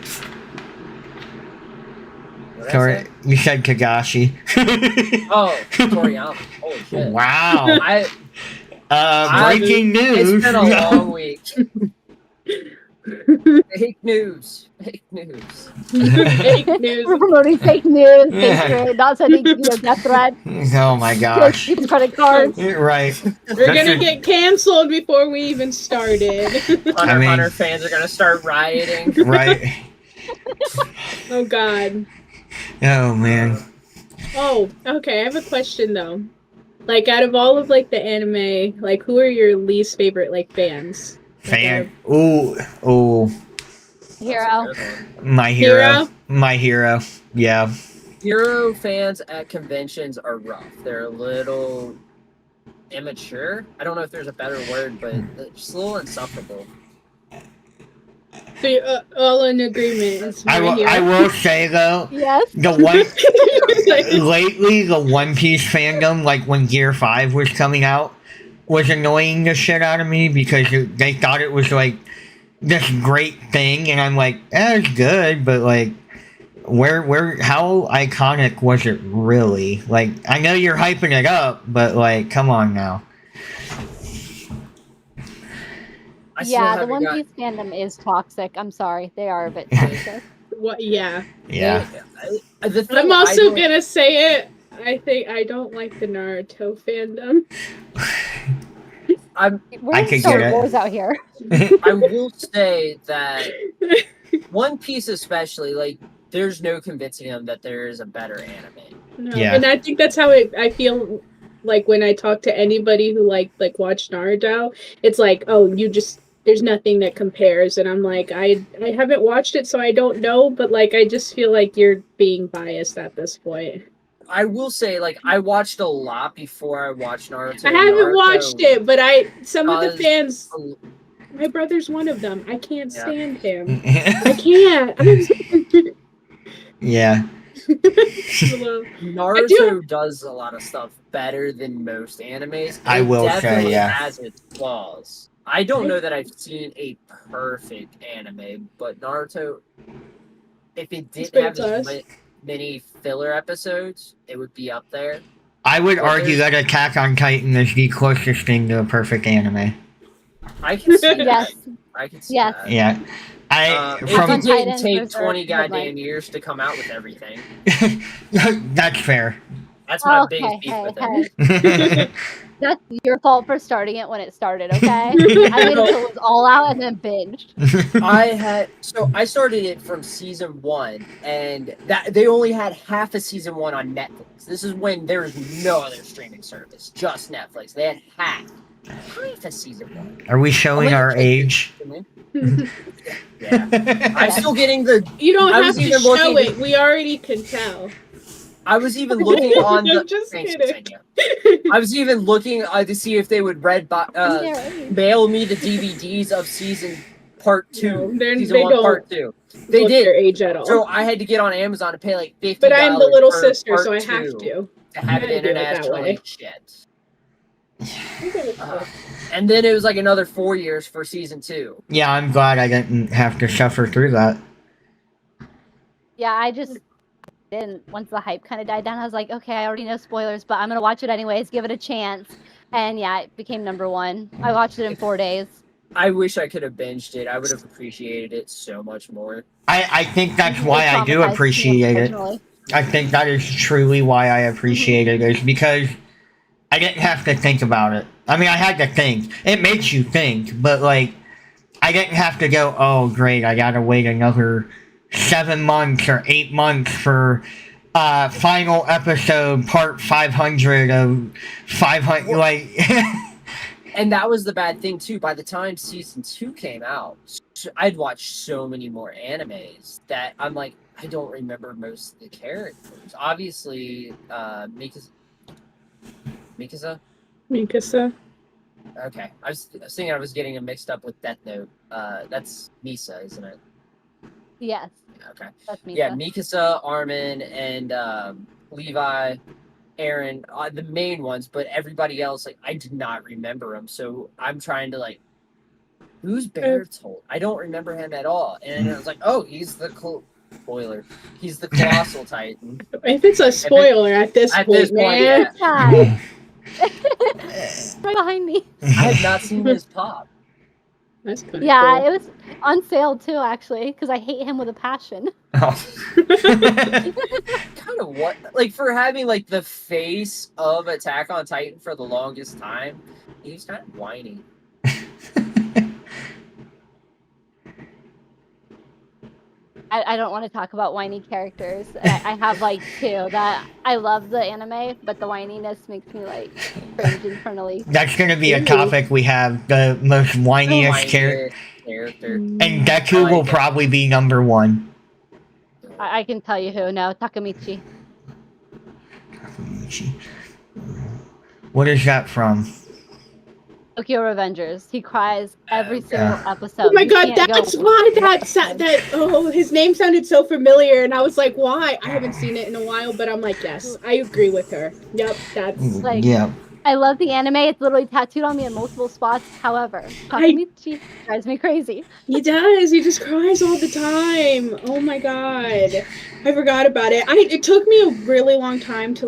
What did I Sorry, say? you said Tagashi. Oh, Toriyama. Holy shit. Wow. Breaking news. It's been a long week. Fake news. Fake news. Fake news. We're promoting fake news, fake trade, not sending death threats, Oh my gosh. using credit cards. Right. We're gonna get canceled before we even started. Hunter mean- Hunter fans are gonna start rioting. Right. Oh god. Oh man. Oh, okay. I have a question though. Like, out of all of like the anime, like, who are your least favorite like bands? Fan. Ooh. Hero. My hero. Hero? My hero. Yeah. Hero fans at conventions are rough. They're a little immature. I don't know if there's a better word, but it's a little insufferable. So you're all in agreement. It's I my will say though, Yes. the one hero. lately the One Piece fandom, like when Gear 5 was coming out, was annoying the shit out of me because they thought it was like this great thing, and I'm like, it's good, but like, how iconic was it really? Like, I know you're hyping it up, but like, come on now. I still Yeah, the haven't One got- Piece fandom is toxic. I'm sorry, they are a bit toxic. What? Yeah. Yeah. The thing I'm I also don't- gonna say it. I think I don't like the Naruto fandom. We're I in could Star get it. Wars out here. I will say that One Piece especially, like, there's no convincing them that there is a better anime. No. Yeah. And I think that's how I feel like when I talk to anybody who like watched Naruto. It's like, oh, there's nothing that compares, and I'm like, I haven't watched it, so I don't know, but like I just feel like you're being biased at this point. I will say, like, I watched a lot before I watched Naruto. I haven't Naruto- watched it, but some of the Because- fans, my brother's one of them. I can't Yeah. stand him. I can't. Yeah. Well, Naruto does a lot of stuff better than most animes. I It will say, definitely yeah. has its flaws. I don't know that I've seen a perfect anime, but Naruto, if it It's didn't have pretty as close. many filler episodes, it would be up there. I would Well, argue that Attack on Titan is the closest thing to a perfect anime. I can see Yes. that. I can see Yes. that. Yeah. If From it didn't Titan, take Berserk, 20 goddamn Midnight. years to come out with everything, that's fair. that's my Okay, biggest beef hey, with hey. it. That's your fault for starting it when it started, okay? I waited until it was all out and then binged. I started it from season 1, and that they only had half of season 1 on Netflix. This is when there was no other streaming service, just Netflix. They had half of season 1. Are we showing our age? Yeah, I'm still getting the. you don't I have was to even show looking- it. We already can tell. I was even looking on the. I'm just Thanks, kidding. Ksenia. I was even looking to see if they would Yeah. mail me the DVDs of season part 2, No, they season 1, don't part 2. They Look did. their age at all. So I had to get on Amazon to pay like $50. But I'm the little for sister, part so I 2 have to. to have I it do it that internationally way. shipped. And then it was like another 4 years for season 2. Yeah, I'm glad I didn't have to suffer through that. Yeah, I just didn't. Once the hype kind of died down, I was like, okay, I already know spoilers, but I'm going to watch it anyways, give it a chance. And yeah, it became number 1. I watched it in 4 days. I wish I could have binged it. I would have appreciated it so much more. I think that's It why I do traumatized me appreciate it. personally. I think that is truly why I appreciate it, is because I didn't have to think about it. I mean, I had to think. It makes you think, but like, I didn't have to go, oh, great, I gotta wait another 7 months or 8 months for final episode part 500 of 500. Like, And that was the bad thing too. By the time season 2 came out, I'd watched so many more animes that I'm like, I don't remember most of the characters. Obviously, Mikasa. Mikasa. Okay, I was thinking I was getting it mixed up with Death Note. That's Misa, isn't it? Yes, Okay. that's me. Yeah, Mikasa, Armin, and Levi, Aaron, the main ones, but everybody else, like, I did not remember them. So I'm trying to, like, who's Bertolt? I don't remember him at all. And I was like, oh, he's the spoiler. He's the Colossal Titan. If it's a spoiler at this point, man. yeah. Right behind me. I had not seen his pop. That's kind of Yeah, cool. it was on sale too, actually, because I hate him with a passion. Oh. Kind of what? Like, for having, like, the face of Attack on Titan for the longest time, he was kind of whiny. I don't want to talk about whiny characters. I have like 2 that I love the anime, but the whininess makes me like cringe internally. That's gonna be a topic we have, the most whiniest character. And Deku will probably be number 1. I can tell you who. No, Takamichi. What is that from? Tokyo Revengers. He cries every single episode. Oh my You god, can't that's go- why his name sounded so familiar, and I was like, why? I haven't seen it in a while, but I'm like, yes, I agree with her. Yep, that's Like, Yeah. I love the anime. It's literally tattooed on me in multiple spots. However, Takamichi drives me crazy. he does. He just cries all the time. Oh my god, I forgot about it. It took me a really long time to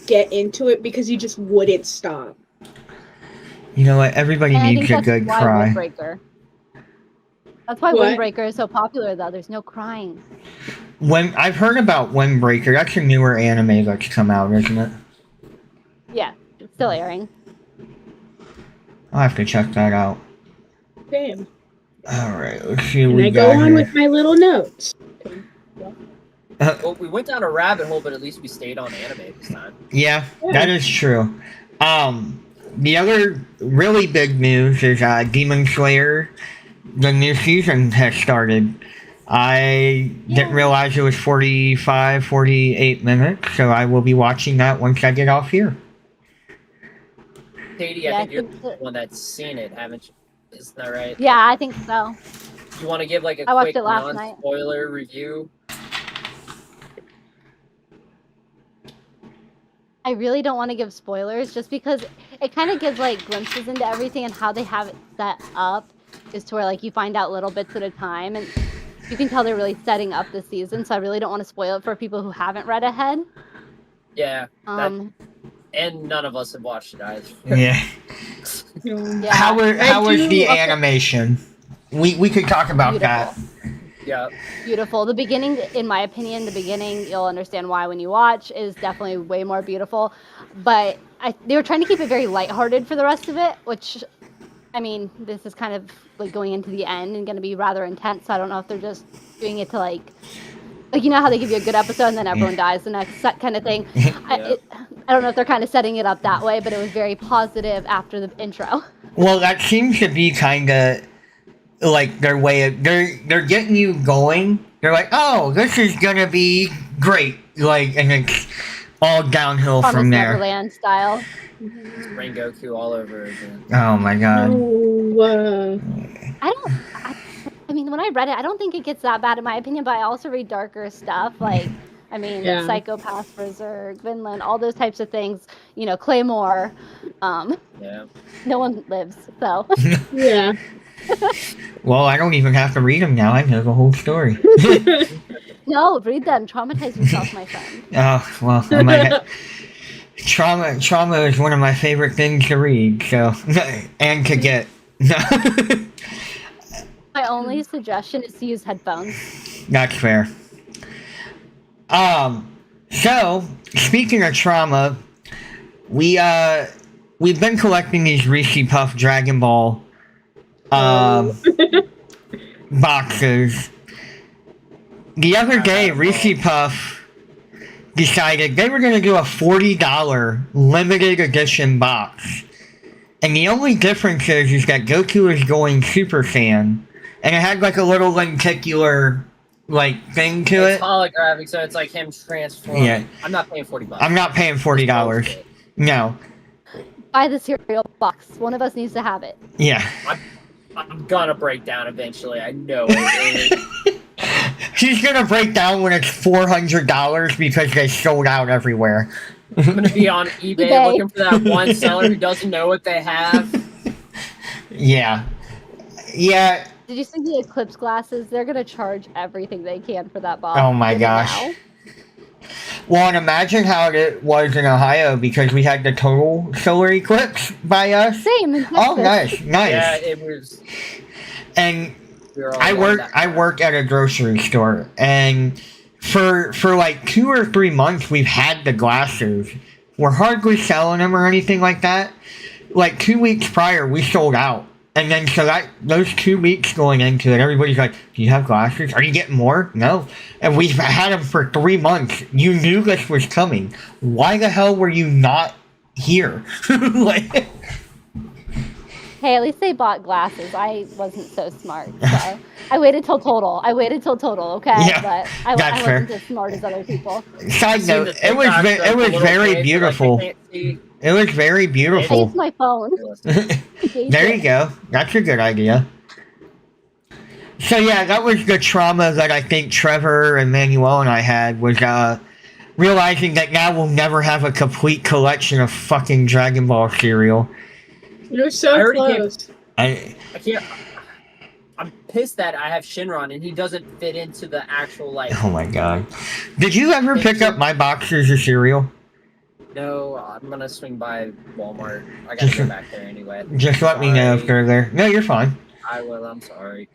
get into it because he just wouldn't stop. You know what? Everybody And I needs think a good why cry. Windbreaker. That's why What? Windbreaker is so popular, though. There's no crying. When I've heard about Windbreaker, that's a newer anime that's come out, isn't it? Yeah, it's still airing. I'll have to check that out. Damn. Alright, let's see what And we I go got on here. with my little notes. Well, we went down a rabbit hole, but at least we stayed on anime this time. Yeah, that is true. The other really big news is Demon Slayer. The new season has started. I didn't realize it was 45, 48 minutes, so I will be watching that once I get off here. Katie, I think you're the one that's seen it, haven't you? Isn't that right? Yeah, I think so. Do you want to give like a I watched quick it last night. non-spoiler review? I really don't want to give spoilers just because it kind of gives like glimpses into everything, and how they have it set up is to where like you find out little bits at a time, and you can tell they're really setting up the season. So I really don't want to spoil it for people who haven't read ahead. Yeah. Um, And none of us have watched it either. Yeah. yeah, How was do- the okay. animation? We could talk about that. Yeah. beautiful. The beginning, in my opinion, you'll understand why when you watch, is definitely way more beautiful. But they were trying to keep it very lighthearted for the rest of it, which, I mean, this is kind of like going into the end and going to be rather intense. So I don't know if they're just doing it to like you know how they give you a good episode and then everyone dies the next kind of thing. I don't know if they're kind of setting it up that way, but it was very positive after the intro. Well, that seems to be kind of like their way of they're getting you going. They're like, oh, this is gonna be great, like, and it's all downhill Promised from there. Neverland style. It's Rengoku all over again. Oh my god. No, I mean, when I read it, I don't think it gets that bad in my opinion, but I also read darker stuff, like, I mean, Yeah. Psychopath, Berserk, Vinland, all those types of things, you know, Claymore, Yeah. no one lives, so. yeah. Well, I don't even have to read them now. I know the whole story. No, read them, traumatize yourself, my friend. Oh well, I might have, trauma is one of my favorite things to read. So and to get. My only suggestion is to use headphones. That's fair. So speaking of trauma, we've been collecting these Reese Puff Dragon Ball boxes. The other day, Reese Puff decided they were going to do a $40 limited edition box. And the only difference is that Goku is going Super Saiyan, and it had like a little lenticular like thing to It's it. holographic, so it's like him transforming. Yeah. I'm not paying $40. I'm not paying $40. No. Buy the cereal box. One of us needs to have it. Yeah. I'm gonna break down eventually. I know it. She's gonna break down when it's $400 because they sold out everywhere. I'm gonna be on eBay looking for that one seller who doesn't know what they have. Yeah. Yeah. Did you see the Eclipse glasses? They're gonna charge everything they can for that box. Oh my gosh. Well, and imagine how it was in Ohio because we had the total solar eclipse by us. Same in Texas. Oh, nice. Yeah, it was. And We were all I on work at a grocery store, and for like 2 or 3 months we've had the glasses. We're hardly selling them or anything like that. Like 2 weeks prior, we sold out. And then so those 2 weeks going into it, everybody's like, "Do you have glasses? Are you getting more?" No. And we've had them for 3 months. You knew this was coming. Why the hell were you not here? Like, Hey, at least they bought glasses. I wasn't so smart, so I waited till total. Okay? Yeah, but I that's wasn't fair. as smart as other people. Side note, it was very beautiful. It was very I beautiful. used my phone. There you go. That's a good idea. So yeah, that was the trauma that I think Trevor and Manuel and I had, was realizing that now we'll never have a complete collection of fucking Dragon Ball cereal. You're so close. I can't. I'm pissed that I have Shinron and he doesn't fit into the actual like. Oh my god. Did you ever pick up my boxes of cereal? No, I'm gonna swing by Walmart. I gotta go back there anyway. Just let me know if they're there. No, you're fine. I will. I'm sorry.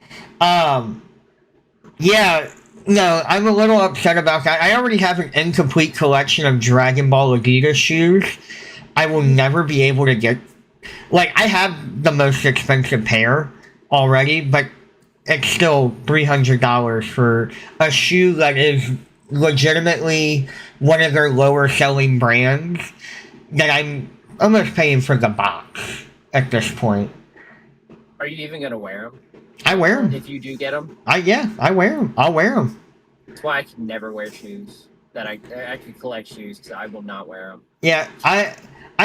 Yeah. No, I'm a little upset about that. I already have an incomplete collection of Dragon Ball Adidas shoes. I will never be able to get. Like, I have the most expensive pair already, but it's still $300 for a shoe that is legitimately one of their lower selling brands that I'm almost paying for the box at this point. Are you even gonna wear them? I wear them. If you do get them? I wear them. I'll wear them. That's why I can never wear shoes. That I can collect shoes because I will not wear them. Yeah, I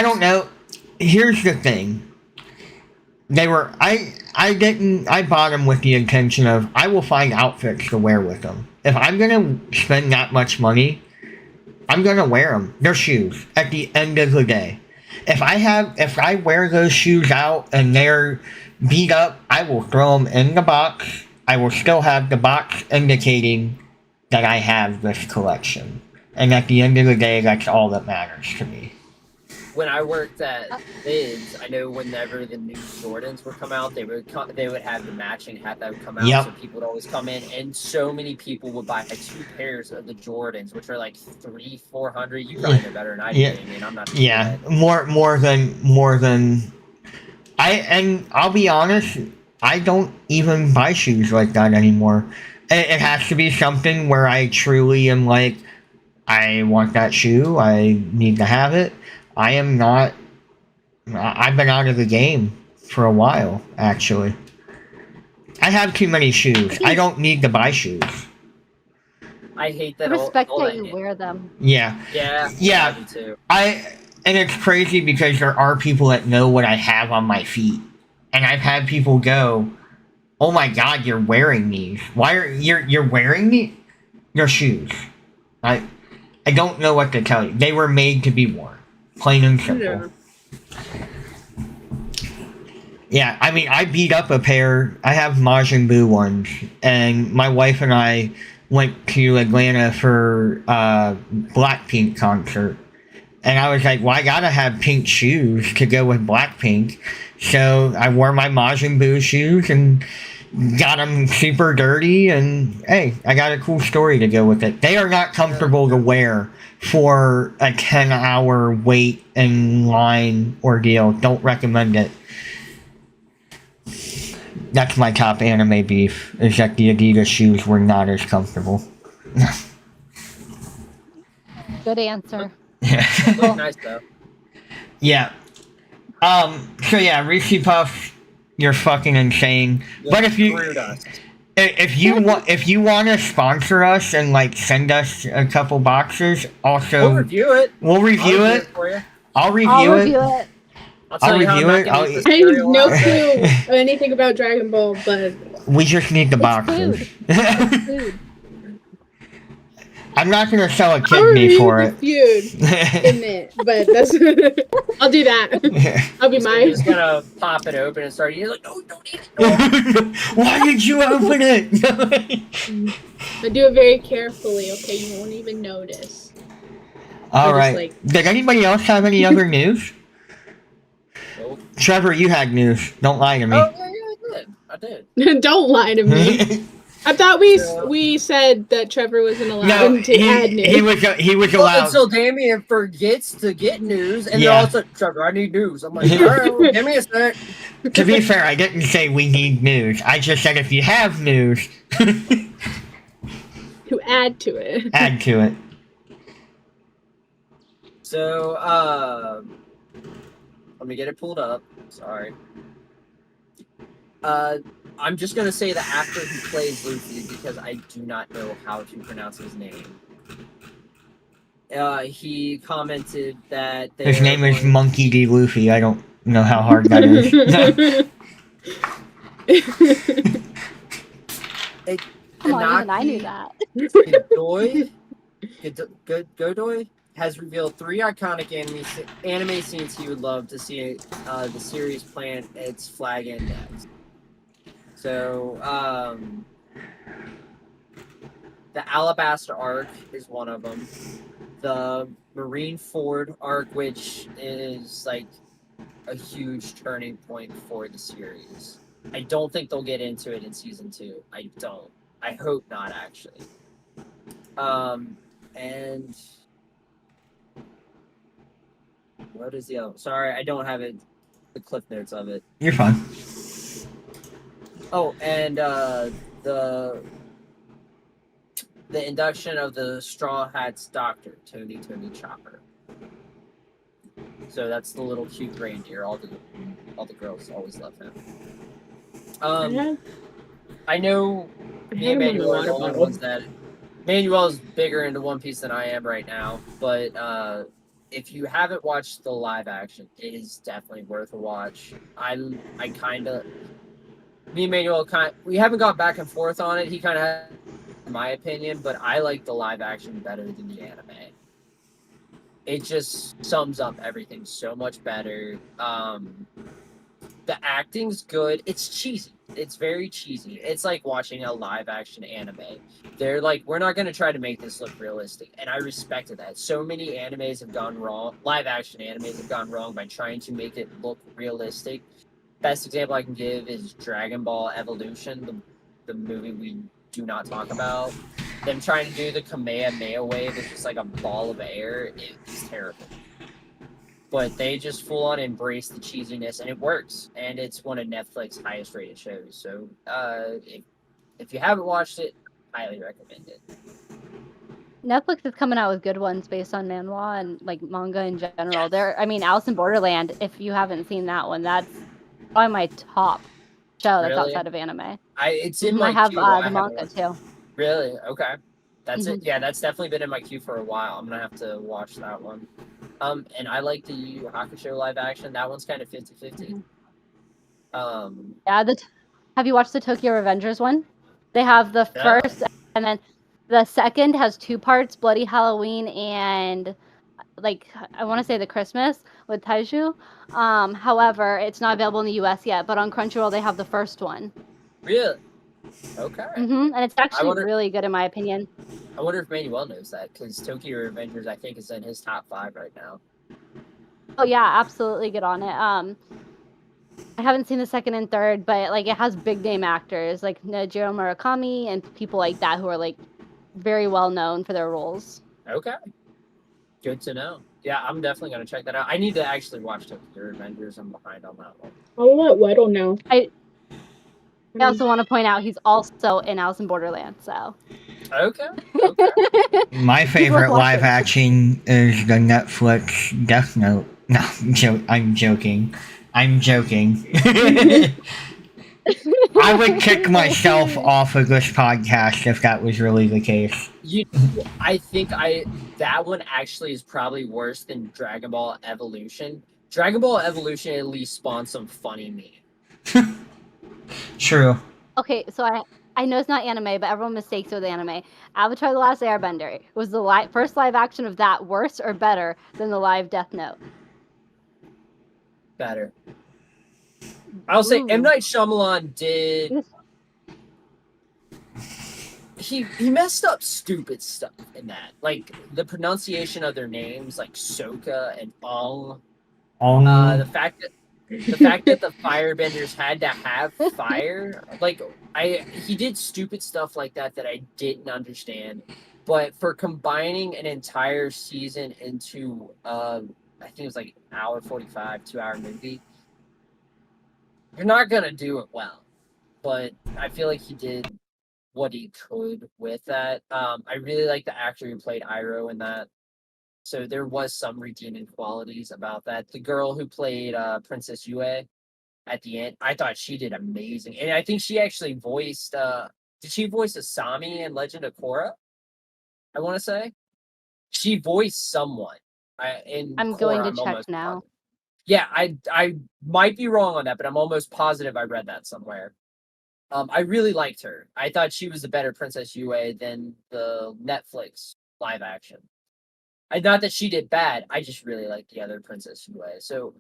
don't know. Here's the thing. I bought them with the intention of I will find outfits to wear with them. If I'm gonna spend that much money, I'm gonna wear them. They're shoes at the end of the day. If I wear those shoes out and they're beat up, I will throw them in the box. I will still have the box indicating that I have this collection. And at the end of the day, that's all that matters to me. When I worked at Vids, I know whenever the new Jordans would come out, they would have the matching hat that would come out, Yep. so people would always come in, and so many people would buy 2 pairs of the Jordans, which are like $300-$400. You probably know better than I do. Yeah. I mean, I'm not. Yeah, more than. I'll be honest, I don't even buy shoes like that anymore. It has to be something where I truly am like, I want that shoe. I need to have it. I've been out of the game for a while, actually. I have too many shoes. I don't need to buy shoes. I hate that. I respect all that you wear them. Yeah. Yeah. Me too. And it's crazy because there are people that know what I have on my feet. And I've had people go, "Oh my god, you're wearing these. Why are you're wearing these? Your shoes." I don't know what to tell you. They were made to be worn. Plain and simple. Yeah, I mean, I beat up a pair. I have Majin Buu ones, and my wife and I went to Atlanta for Blackpink concert, and I was like, "Well, I gotta have pink shoes to go with Blackpink," so I wore my Majin Buu shoes and got them super dirty, and hey, I got a cool story to go with it. They are not comfortable to wear for a 10-hour wait in line ordeal. Don't recommend it. That's my top anime beef, is that the Adidas shoes were not as comfortable. Good answer. Look nice though. Yeah. So yeah, Reese Puffs, you're fucking insane. But if you want to sponsor us and like send us a couple boxes, also We'll review it. We'll review I'll it. for you. I'll review it. I'll tell you how I'm not gonna eat this I have cereal no out. clue anything about Dragon Ball, but We just need the It's boxes. food. I'm not gonna sell a I'll kidney review for the it. feud in it. But that's I'll do that. I'll be You're mine. just gonna pop it open and start eating. You're like, no, don't eat it. Why did you open it? I do it very carefully. Okay, you won't even notice. All just, right. like- Did anybody else have any other news? Nope. Trevor, you had news. Don't lie to me. Oh yeah, I did. Don't lie to me. I thought we said that Trevor wasn't allowed No, to add news. he was Well, allowed. until Damien forgets to get news, and Yeah. then all of a sudden, Trevor, I need news. I'm like, all right, well, give me a sec. To be fair, I didn't say we need news. I just said if you have news, To add to it. add to it. So, let me get it pulled up. Sorry. I'm just gonna say the actor who plays Luffy because I do not know how to pronounce his name. He commented that His name is Monkey D. Luffy. I don't know how hard that is. Come on, even I knew that. Godoy has revealed 3 iconic anime scenes he would love to see the series plant its flag in next. So, the Alabasta arc is one of them. The Marineford arc, which is like a huge turning point for the series. I don't think they'll get into it in season 2. I don't. I hope not, actually. And what is the other? Sorry, I don't have it. The cliff notes of it. You're fine. Oh, and the induction of the Straw Hats Doctor, Tony Chopper. So that's the little cute reindeer. All the girls always love him. I know me and Manuel are the only ones that. Manuel is bigger into One Piece than I am right now, but if you haven't watched the live action, it is definitely worth a watch. I kind of. Me and Manuel we haven't got back and forth on it. He kind of had my opinion, but I like the live action better than the anime. It just sums up everything so much better. The acting's good. It's cheesy. It's very cheesy. It's like watching a live action anime. They're like, we're not going to try to make this look realistic. And I respected that. So many animes have gone wrong. Live action animes have gone wrong by trying to make it look realistic. Best example I can give is Dragon Ball Evolution, the movie we do not talk about. Them trying to do the Kamehameha wave is just like a ball of air. It's terrible. But they just full on embrace the cheesiness, and it works. And it's one of Netflix's highest rated shows. So if you haven't watched it, highly recommend it. Netflix is coming out with good ones based on manhwa and like manga in general. Alice in Borderland, if you haven't seen that one, that's probably my top show that's Really? outside of anime. It's in my I have queue. the manga too. Really? Okay. That's Mhm. it. Yeah, that's definitely been in my queue for a while. I'm gonna have to watch that one. And I like the Yu Yu Hakusho live action. That one's kind of 50-50. Yeah, have you watched the Tokyo Revengers one? They have the Yeah. first, and then the second has 2 parts: Bloody Halloween and like I want to say the Christmas with Taiju. However, it's not available in the U.S. yet, but on Crunchyroll they have the first one. Really? Okay. And it's actually wonder- really good in my opinion. I wonder if Manuel knows that, because Tokyo Revengers, I think, is in his top 5 right now. Oh yeah, absolutely get on it. I haven't seen the second and third, but like it has big name actors like Najiro Murakami and people like that who are like very well known for their roles. Okay. Good to know. Yeah, I'm definitely going to check that out. I need to actually watch Tokyo Revengers. I'm behind on that one. I'll let Weddle know. I also want to point out he's also in Alice in Borderland, so. Okay. My favorite live action is the Netflix Death Note. No, I'm joking. I'm joking. I would kick myself off of this podcast if that was really the case. I think that one actually is probably worse than Dragon Ball Evolution. Dragon Ball Evolution at least spawned some funny memes. True. Okay, so I know it's not anime, but everyone mistakes it with anime. Avatar: The Last Airbender, was the first live action of that worse or better than the live Death Note? Better. I'll say Ooh. M. Night Shyamalan did. He messed up stupid stuff in that, like the pronunciation of their names, like Sokka and Ong. The fact that the firebenders had to have fire, like he did stupid stuff like that I didn't understand. But for combining an entire season into I think it was like an hour 45, 2-hour movie, you're not gonna do it well. But I feel like he did what he could with that. I really like the actor who played Iroh in that. So there was some redeeming qualities about that. The girl who played Princess Yue at the end, I thought she did amazing. And I think she actually voiced did she voice Asami in Legend of Korra? I want to say. She voiced someone. I'm going to check now. Positive. Yeah, I might be wrong on that, but I'm almost positive I read that somewhere. I really liked her. I thought she was a better Princess Yue than the Netflix live action. Not that she did bad. I just really liked the other Princess Yue. So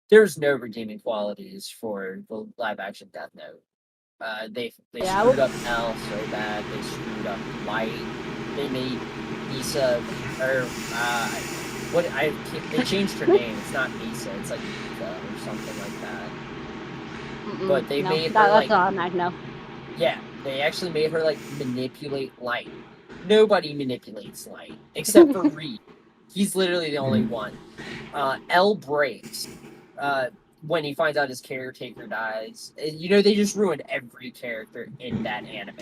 there's no redeeming qualities for the live action Death Note. They screwed up L so bad. They screwed up Light. They made Misa they changed her name. It's not Misa. It's like Mika or something like that. But they made her that's all I know. Yeah, they actually made her like manipulate Light. Nobody manipulates Light except for Reed. He's literally the only one. L breaks when he finds out his caretaker dies. They just ruined every character in that anime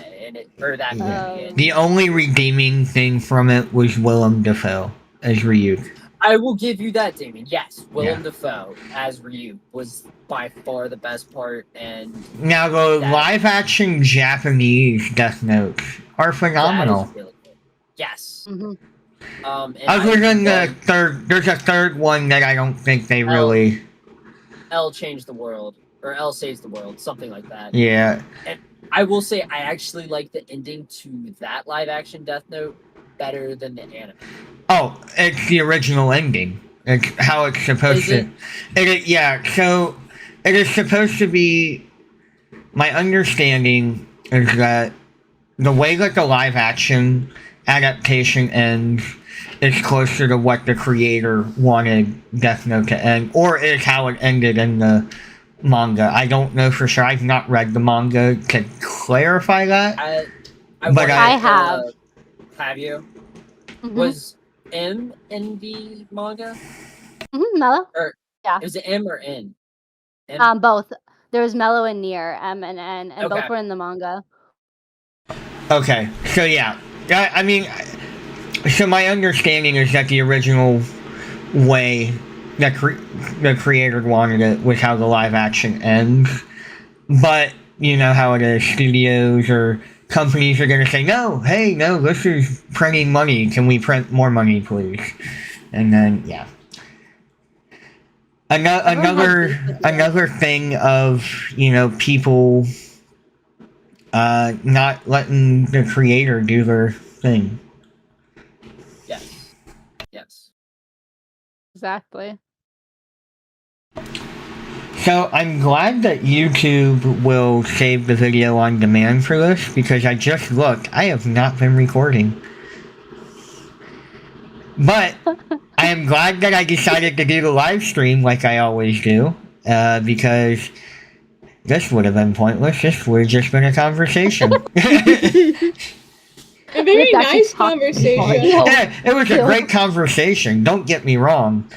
movie. The only redeeming thing from it was Willem Dafoe as Ryuk. I will give you that, Damien. Yes, Willem Dafoe as Ryu was by far the best part. And now the live-action Japanese Death Notes are phenomenal. Really good. Yes. Mm-hmm. Other than the third, there's a third one that I don't think they really. L changed the world, or L saves the world, something like that. Yeah. And I will say, I actually like the ending to that live-action Death Note better than the anime. Oh, it's the original ending. It's how it's supposed to. So it is supposed to be. My understanding is that the way that the live action adaptation ends is closer to what the creator wanted Death Note to end, or is how it ended in the manga. I don't know for sure. I've not read the manga to clarify that. I have. Have you? Mm-hmm. Was M in the manga? Mm-hmm, Mello? Or yeah. Is it M or N? M? Both. There was Mello and Nier, M and N, and both were in the manga. Okay, so yeah. I mean, so my understanding is that the original way that the creator wanted it was how the live action ends. But, you know how it is, studios or companies are going to say, no, this is printing money. Can we print more money, please? And then, yeah. Another thing of, people not letting the creator do their thing. Yes. Exactly. So I'm glad that YouTube will save the video on demand for this, because I just looked. I have not been recording. But I am glad that I decided to do the live stream like I always do, because this would have been pointless. This would have just been a conversation. A very nice conversation. Yeah, it was a great conversation. Don't get me wrong.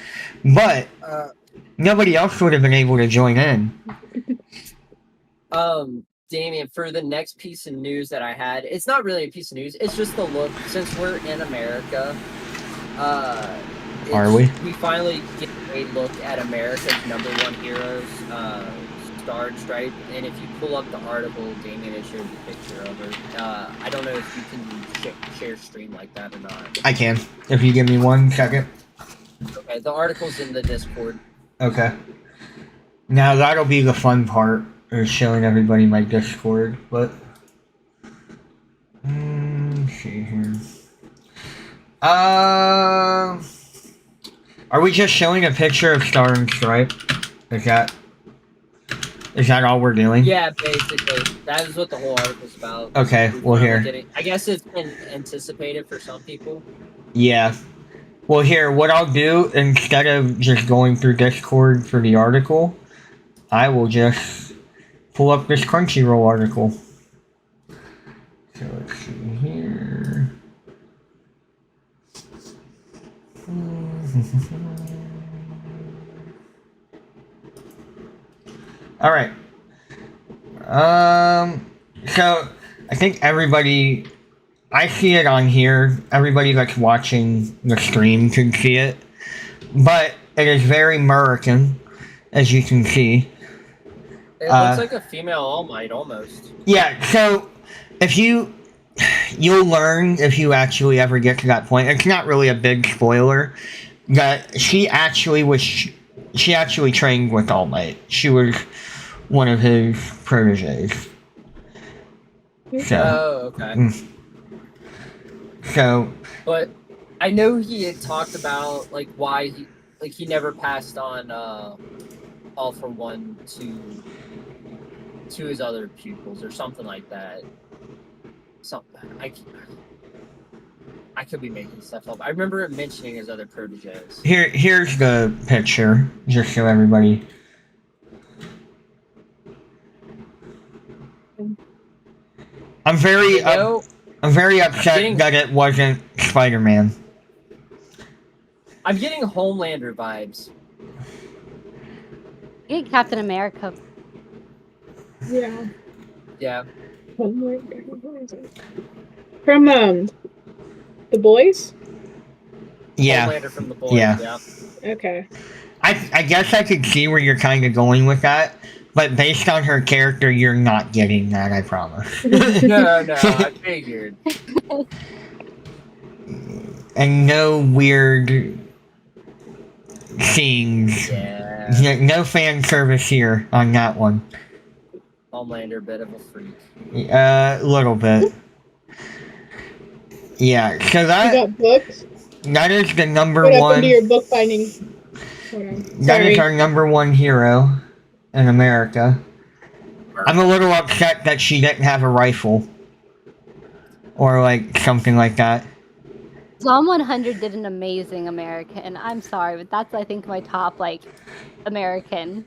But nobody else would have been able to join in. Damien, for the next piece of news that I had, it's not really a piece of news. It's just the look. Since we're in America, are we? We finally get a look at America's #1 heroes, Star and Stripe, and if you pull up the article, Damien has showed the picture of her. I don't know if you can share stream like that or not. I can. If you give me 1 second. Okay, the article's in the Discord. Okay. Now that'll be the fun part, is showing everybody my Discord, but... let's see here. Are we just showing a picture of Star and Stripe? Is that all we're doing? Yeah, basically. That is what the whole article's about. Okay, well here. I guess it's been anticipated for some people. Yeah. Well here, what I'll do, instead of just going through Discord for the article, I will just pull up this Crunchyroll article. So let's see here. All right. So I think everybody, I see it on here. Everybody that's watching the stream can see it, but it is very American, as you can see. It looks like a female All Might almost. Yeah. So if you'll learn if you actually ever get to that point. It's not really a big spoiler, that she actually trained with All Might. She was one of his proteges. So, oh, okay. So, but I know he had talked about like why he never passed on All for One to his other pupils or something like that. Something I could be making stuff up. I remember it mentioning his other proteges. Here's the picture, just so everybody. I'm very upset that it wasn't Spider-Man. I'm getting Homelander vibes. You get Captain America. Yeah. Yeah. From The Boys? Yeah. Homelander from The Boys. Yeah. Okay. I guess I could see where you're kind of going with that, but based on her character, you're not getting that, I promise. No, I figured. And no weird scenes. Yeah. No fan service here on that one. Homelander, bit of a freak. A little bit. Yeah, so that... You got books? That is the number what one... What happened to your book finding? That is our number one hero in America. I'm a little upset that she didn't have a rifle. Or, like, something like that. Psalm 100 did an amazing American. I'm sorry, but that's, I think, my top, like, American.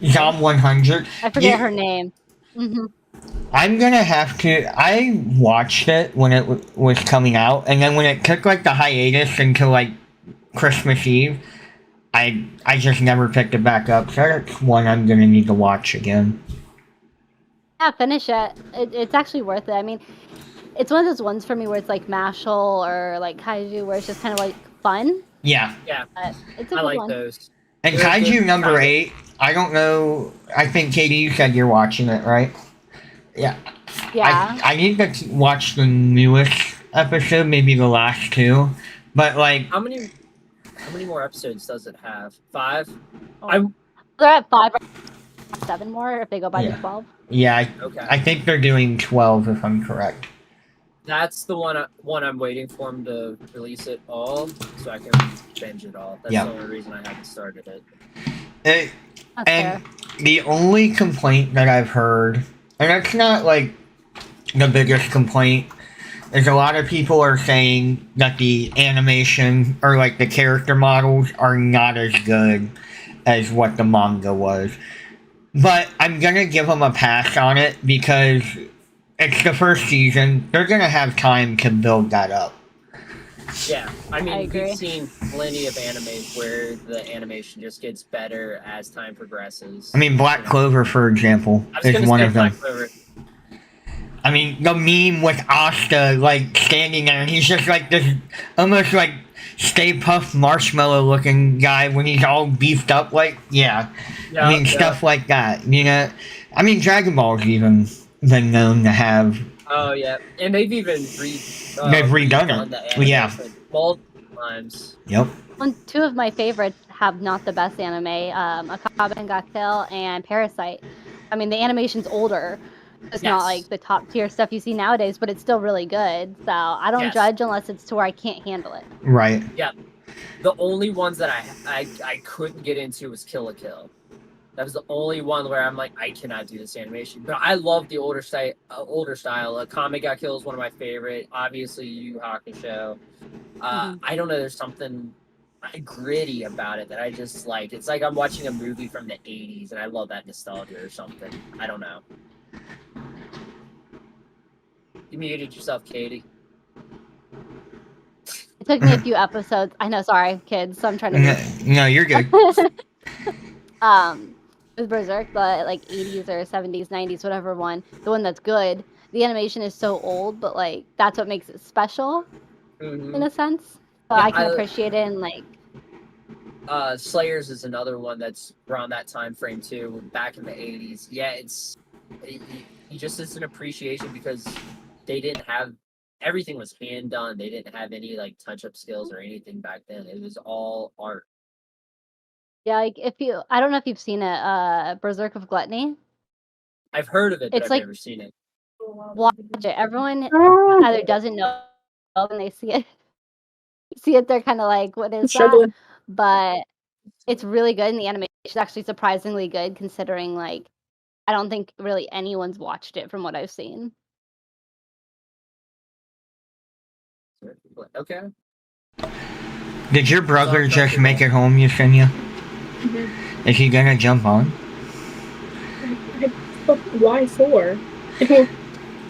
Psalm 100? I forget her name. Mm-hmm. I'm gonna have to... I watched it when it was coming out, and then when it took, like, the hiatus until, like, Christmas Eve, I just never picked it back up, so that's one I'm gonna need to watch again. Yeah, finish it. It's actually worth it. I mean, it's one of those ones for me where it's like Mashal or like Kaiju, where it's just kind of like fun. Yeah. Yeah. It's a I good like one. those. And Kaiju number 8, I don't know, I think Katie, you said you're watching it, right? Yeah. Yeah. I need to watch the newest episode, maybe the last 2, but like... How many more episodes does it have? 5? Oh. They're at 5 or 7 more if they go by the 12. Yeah, okay. I think they're doing 12 if I'm correct. That's the one I'm waiting for them to release it all so I can binge it all. That's the only reason I haven't started it. And the only complaint that I've heard, and it's not like the biggest complaint, is a lot of people are saying that the animation or like the character models are not as good as what the manga was. But I'm gonna give them a pass on it because it's the first season. They're gonna have time to build that up. Yeah, I mean, we've seen plenty of animes where the animation just gets better as time progresses. I mean, Black Clover, for example, is one of them. I mean, the meme with Asta, like, standing there, and he's just like this, almost like, Stay Puft Marshmallow looking guy when he's all beefed up, like, yeah. I mean, stuff like that, you know? I mean, Dragon Ball's even been known to have... Oh, yeah. And they've even they've redone it. Yeah. Multiple times. Yep. Well, two of my favorites have not the best anime, Akabe and Gaktel and Parasite. I mean, the animation's older. It's not like the top tier stuff you see nowadays, but it's still really good. So I don't judge unless it's to where I can't handle it. Right. Yeah. The only ones that I couldn't get into was Kill la Kill. That was the only one where I'm like, I cannot do this animation. But I love the older style. Akame ga Kill is one of my favorite. Obviously, Yu Yu Hakusho. I don't know. There's something gritty about it that I just like. It's like I'm watching a movie from the 80s, and I love that nostalgia or something. I don't know. You muted yourself, Katie. It took me a few episodes. I know, sorry, kids. So I'm trying to. No, you're good. With Berserk, the like 80s or 70s, 90s, whatever one, the one that's good. The animation is so old, but like that's what makes it special, in a sense. So I can appreciate it and like. Slayers is another one that's around that time frame too, back in the 80s. Yeah, just it's an appreciation because they didn't have everything was hand done. They didn't have any like touch up skills or anything back then. It was all art. Yeah, like I don't know if you've seen it, Berserk of Gluttony. I've heard of it, but It's I've like, never seen it. Watch it. Everyone either doesn't know when they see it, they're kind of like, what is that? But it's really good, and the animation is actually surprisingly good considering like I don't think really anyone's watched it from what I've seen. Okay. Did your brother just make it home, Yesenia? Mm-hmm. Is he gonna jump on? Why for?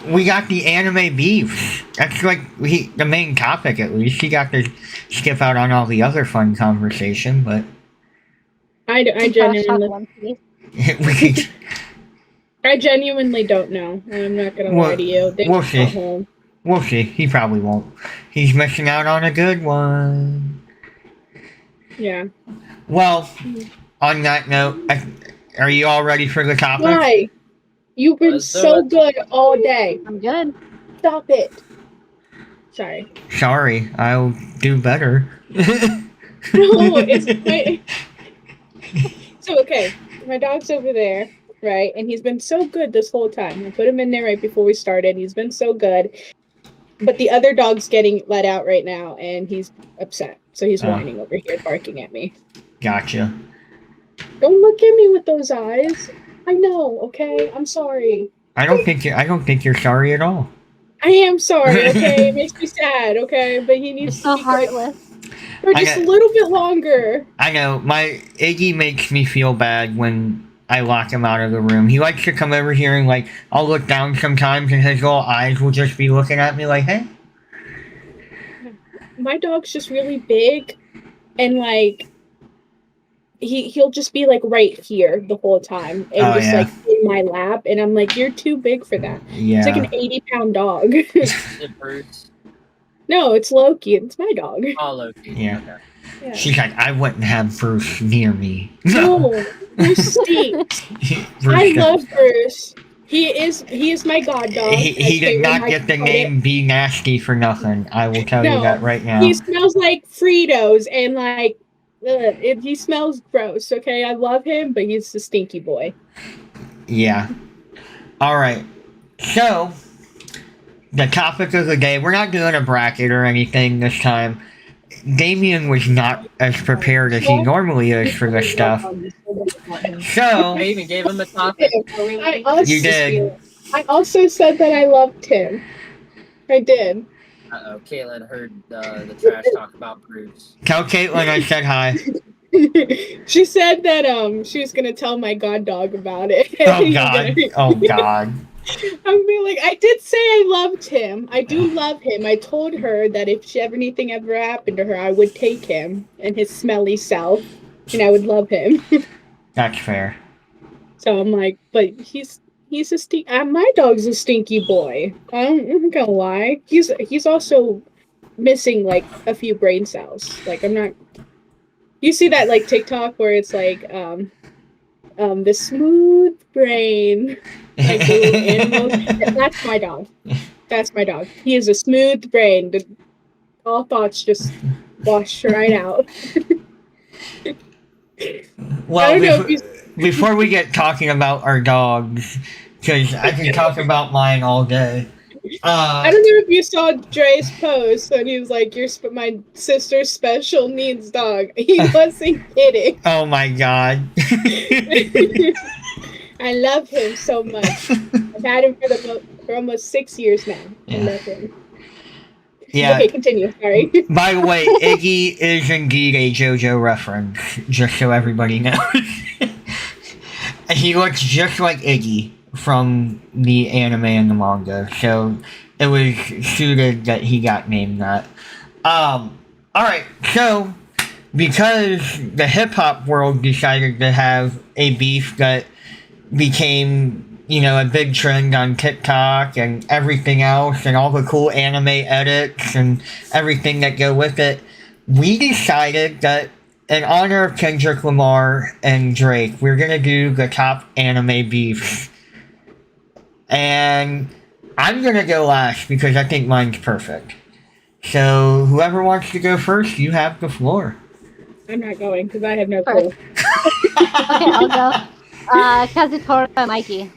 We got the anime beef. That's like the main topic, at least. He got to skip out on all the other fun conversation, but... I genuinely... I genuinely don't know. I'm not gonna lie to you. We'll see. We'll see. He probably won't. He's missing out on a good one. Yeah. Well, on that note, are you all ready for the topic? Why? You've been so good all day. I'm good. Stop it. Sorry. Sorry. I'll do better. No, So, okay. My dog's over there, right? And he's been so good this whole time. I put him in there right before we started. He's been so good. But the other dog's getting let out right now, and he's upset. So he's whining over here, barking at me. Gotcha. Don't look at me with those eyes. I know, okay? I'm sorry. I don't think you're sorry at all. I am sorry, okay? It makes me sad, okay? But he needs to be heartless. For just a little bit longer. I know. My Iggy makes me feel bad when I lock him out of the room. He likes to come over here and, like, I'll look down sometimes and his little eyes will just be looking at me like, hey. My dog's just really big and, like, he'll just be, like, right here the whole time and like, in my lap. And I'm like, you're too big for that. Yeah. It's like an 80-pound dog. It hurts. No, it's Loki. It's my dog. Oh, Loki. Yeah. Okay. Yeah. She's like, I wouldn't have Bruce near me. No, Bruce stinks. I love Bruce. He is my god dog. He did not get the name Be Nasty for nothing. I will tell you that right now. He smells like Fritos and like he smells gross. Okay, I love him, but he's a stinky boy. Yeah. All right. So the topic of the day. We're not doing a bracket or anything this time. Damien was not as prepared as he normally is for this stuff. So I even gave him a topic. You did. I also said that I loved him. I did. Uh-oh, Caitlin heard the trash talk about Bruce. Tell Caitlin I said hi. She said that she was gonna tell my god dog about it. Oh god. Oh god. I'm being like, I did say I loved him. I do love him. I told her that if anything ever happened to her, I would take him and his smelly self, and I would love him. That's fair. So I'm like, but he's a my dog's a stinky boy. I'm not gonna lie. He's also missing like a few brain cells. Like I'm not. You see that like TikTok where it's like the smooth brain, like the little animals. That's my dog. That's my dog. He is a smooth brain. All thoughts just wash right out. Well, before we get talking about our dogs, because I can talk about mine all day. I don't know if you saw Dre's post when he was like, my sister's special needs dog." He wasn't kidding. Oh my god. I love him so much. I've had him for almost 6 years now. Yeah. I love him. Yeah. Okay, continue. Sorry. By the way, Iggy is indeed a JoJo reference, just so everybody knows. He looks just like Iggy from the anime and the manga, so it was suited that he got named that. Alright, so because the hip-hop world decided to have a beef that became, you know, a big trend on TikTok and everything else, and all the cool anime edits and everything that go with it, we decided that in honor of Kendrick Lamar and Drake, we're gonna do the top anime beefs. And I'm gonna go last because I think mine's perfect. So whoever wants to go first, you have the floor. I'm not going because I have no clue. Okay, I'll go. Kazutora and Mikey.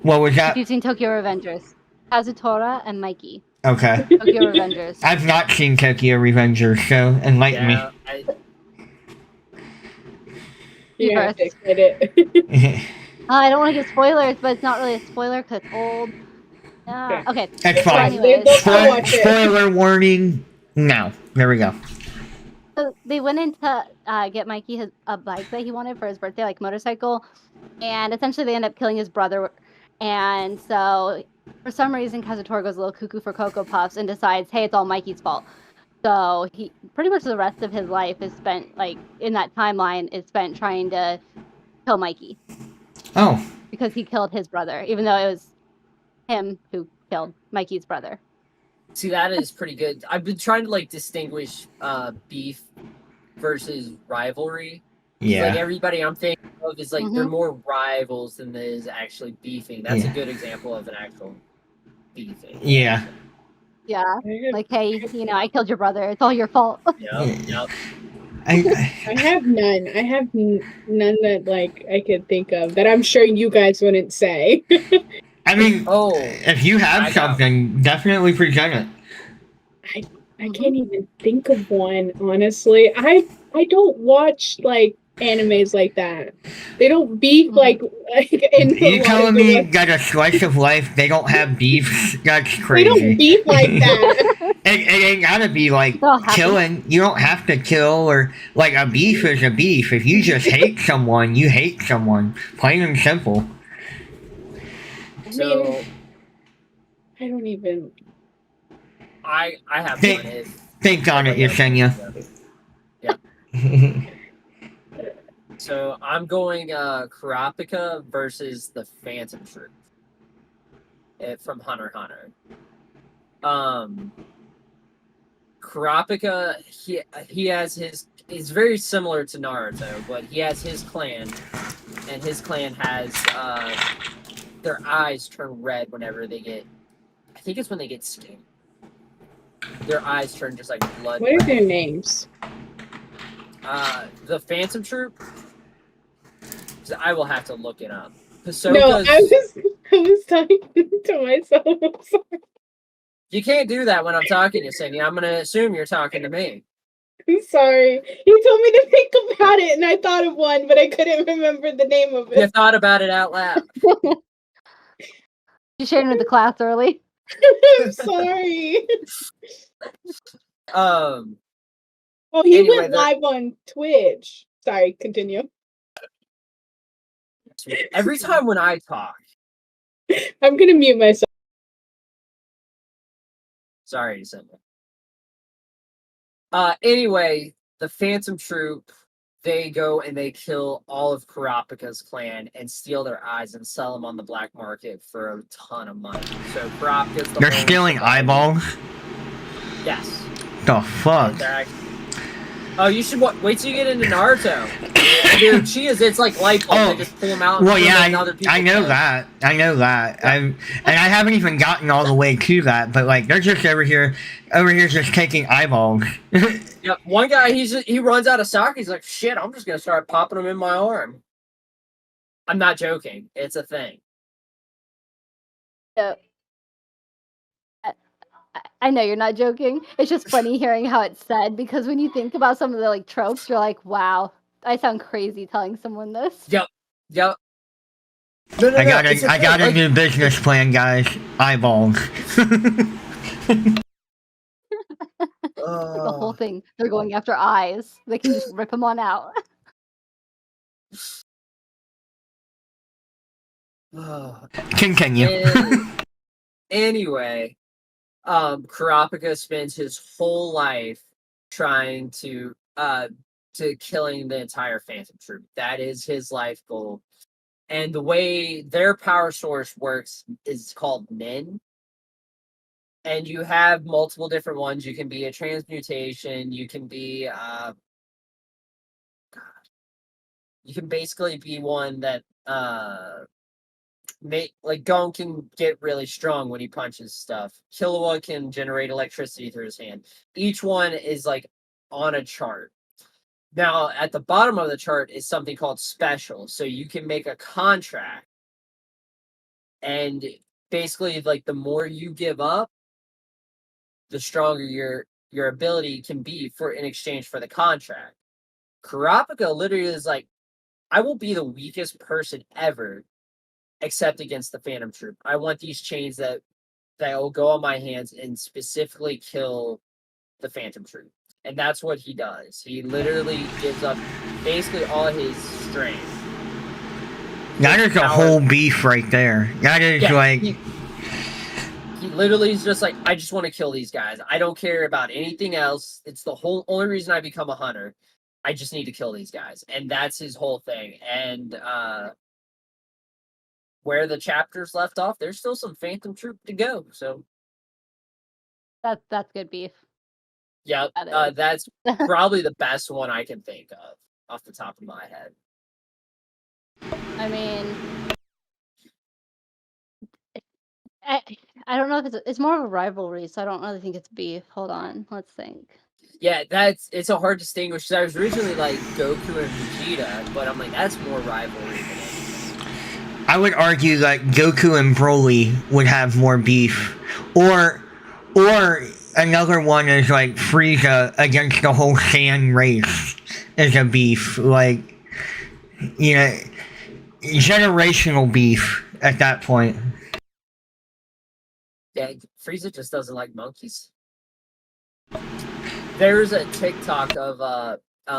What was that? Using Tokyo Revengers. Kazutora and Mikey. Okay. Tokyo Revengers. I've not seen Tokyo Revengers, so enlighten Yeah, You You have first. to admit it. me. I don't want to give spoilers, but it's not really a spoiler because it's old. Okay. That's So fine. anyways, I'll watch it. Spoiler warning. No. There we go. so they went in to get Mikey a bike that he wanted for his birthday, like motorcycle, and essentially they end up killing his brother. And so for some reason, Kazutora goes a little cuckoo for Cocoa Puffs and decides, hey, it's all Mikey's fault. So he pretty much the rest of his life is spent, like, in that timeline, is spent trying to kill Mikey Oh. because he killed his brother, even though it was him who killed Mikey's brother. see, that is pretty good. I've been trying to like distinguish beef versus rivalry. Yeah. Like everybody I'm thinking of is like they're Mhm. more rivals than there is actually beefing. That's Yeah. a good example of an actual beefing. Yeah. Yeah, like, hey, I killed your brother. It's all your fault. Yep. I I have none. I have none that like I could think of that I'm sure you guys wouldn't say. mean, Oh, if you I have got something, definitely present it. I can't even think of one, honestly. I don't watch like animes like that. They don't beef like in You a lot telling of me the that a slice of life they don't have beef? That's they crazy. don't beef like that. It ain't gotta be like They'll happen. killing. You don't have to kill, or like a beef is a beef. If you just hate someone, you hate someone. Plain and simple. so I don't even. I have Think- one. If Think on it, everybody else- Yesenia. So I'm going Kurapika versus the Phantom Troop from Hunter x Hunter. Kurapika, he has he's very similar to Naruto, but he has his clan, and his clan has their eyes turn red whenever they get. I think it's when they get stung. Their eyes turn just like blood. What are red. their names? The Phantom Troop. I will have to look it up. No, Hisoka's- I was talking to myself. I'm sorry. You can't do that when I'm talking to Cindy. I'm gonna assume you're talking to me. I'm sorry. He told me to think about it, and I thought of one, but I couldn't remember the name of You it. thought about it out loud. You shared it with the class early. I'm sorry. Oh, he Anyway, went live on Twitch. Sorry, continue. Every time when I talk, I'm gonna mute myself. sorry, Cindy. Anyway, the Phantom Troop, they go and they kill all of Kurapika's clan and steal their eyes and sell them on the black market for a ton of money. So Kurapika's the They're only stealing surviving- eyeballs? Yes. The fuck? They're actually- Oh, you should wait till you get into Naruto. Dude, it's like light bulbs. Oh, They just pull them out. And Well, put them yeah, in other people's I know heads. that. I know that. Yeah. And I haven't even gotten all the way to that, but like they're just over here just taking eyeballs. Yep. One guy, he runs out of sock. He's like, shit, I'm just gonna start popping them in my arm. I'm not joking. It's a thing. So, I know you're not joking. It's just funny hearing how it's said because when you think about some of the like tropes, you're like, wow, I sound crazy telling someone this. Yep. No, I got it's a thing. new business plan, guys. Eyeballs. The whole thing. They're going after eyes. They can just rip them on out. Continue. Anyway, Kurapika spends his whole life trying to killing the entire Phantom Troop. That is his life goal. And the way their power source works is called Nin. And you have multiple different ones. You can be a transmutation. You can be you can basically be one that like Gon can get really strong when he punches stuff. Killua can generate electricity through his hand. Each one is like on a chart. Now, at the bottom of the chart is something called special. So you can make a contract. And basically, like the more you give up, the stronger your ability can be in exchange for the contract. Kurapika literally is like, I will be the weakest person ever, except against the Phantom Troop. I want these chains that will go on my hands and specifically kill the Phantom Troop. And that's what he does. He literally gives up basically all his strength. That is a whole beef right there. That is like... He literally is just like, I just want to kill these guys. I don't care about anything else. It's the only reason I become a hunter. I just need to kill these guys. And that's his whole thing. And where the chapters left off, there's still some Phantom Troop to go. So That's good beef. yeah, that's probably the best one I can think of off the top of my head. I mean, I don't know if it's more of a rivalry, so I don't really think it's beef. Hold on, let's think. Yeah, it's a hard distinguish. Because I was originally like Goku and Vegeta, but I'm like, that's more rivalry than anything. I would argue that Goku and Broly would have more beef. Or another one is like Frieza against the whole Saiyan race is a beef. Like, you know, generational beef at that point. Yeah, Frieza just doesn't like monkeys. There's a TikTok of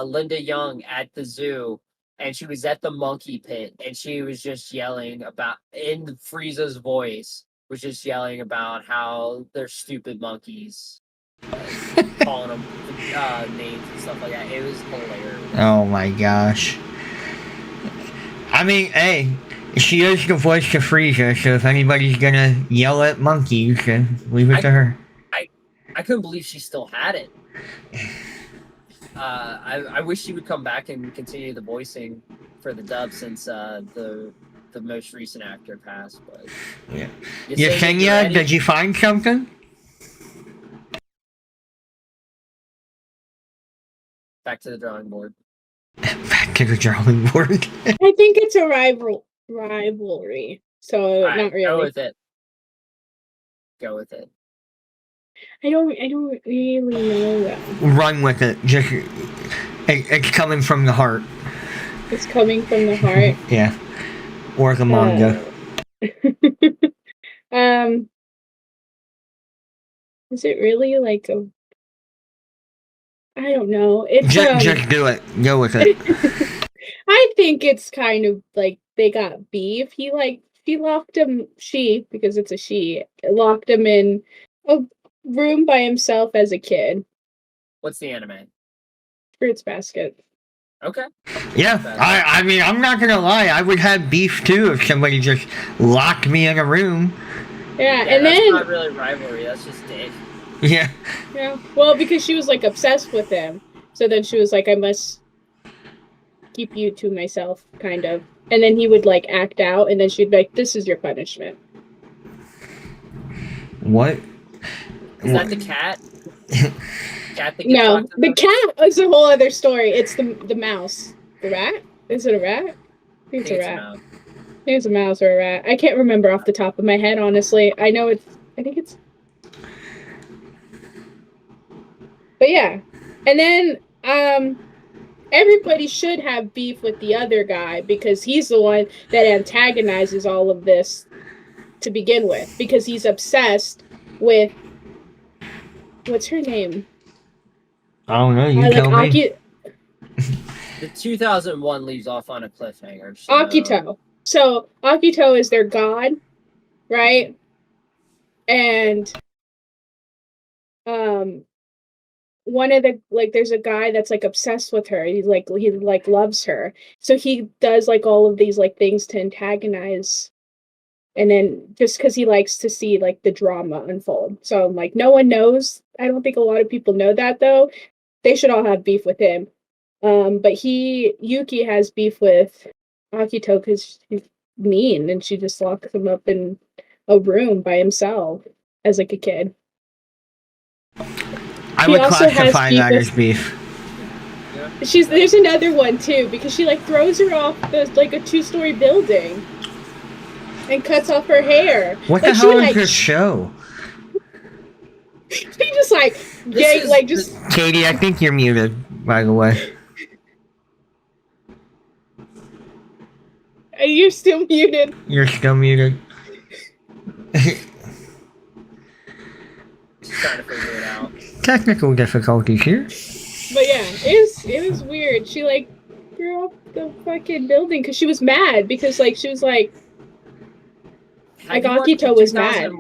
Linda Young at the zoo, and she was at the monkey pit, and she was just yelling about, in Frieza's voice, was just yelling about how they're stupid monkeys, like, calling them names and stuff like that. It was hilarious. Oh my gosh. I mean, hey, she is the voice to Frieza, so if anybody's gonna yell at monkeys, then leave it to her. I couldn't believe she still had it. I wish she would come back and continue the voicing for the dub since the most recent actor passed. But Yeah. Yesenia, did you find something? back to the drawing board. Back to the drawing board. I think it's a rivalry. So Alright, not really. Go with it. Go with it. I don't really know that. Run with it. Just it's coming from the heart. It's coming from the heart. Yeah. Or the manga. Is it really like a? I don't know. It's Just do it. Go with it. I think it's kind of like they got beef. She locked him. Because it's a she, locked him in a room by himself as a kid. What's the anime? Fruits Basket. Okay. Yeah, I mean, I'm not gonna lie. I would have beef too if somebody just locked me in a room. Yeah, Yeah, and that's then not really rivalry. That's just dick. Yeah. yeah, well, because she was like obsessed with him, so then she was like, I must keep you to myself, kind of. And then he would like act out, and then she'd be like, "This is your punishment." What? Is that the cat? Cat that gets No, locked in the cat is a whole other story. It's the mouse, the rat. Is it a rat? I think it's a rat. mouse. I think it's a mouse or a rat. I can't remember off the top of my head, honestly. I know it's. I think it's. But yeah, and then everybody should have beef with the other guy because he's the one that antagonizes all of this to begin with, because he's obsessed with what's her name? I don't know. You tell me. The 2001 leaves off on a cliffhanger. So... Akito. So Akito is their god, right? And one of the there's a guy that's like obsessed with her. He loves her. So he does like all of these like things to antagonize, and then just because he likes to see like the drama unfold. So like no one knows. I don't think a lot of people know that though. They should all have beef with him. But Yuki has beef with Akito because she's mean and she just locks him up in a room by himself as like a kid. I would classify that as beef. Yeah. There's another one too, because she like throws her off a 2-story building and cuts off her hair. What the hell is this show? She just Katie, I think you're muted, by the way. You're still muted. You're still muted. Trying to figure it out. Technical difficulties here. But yeah, it was weird. She like threw off the fucking building because she was mad because like she was like Akito was mad.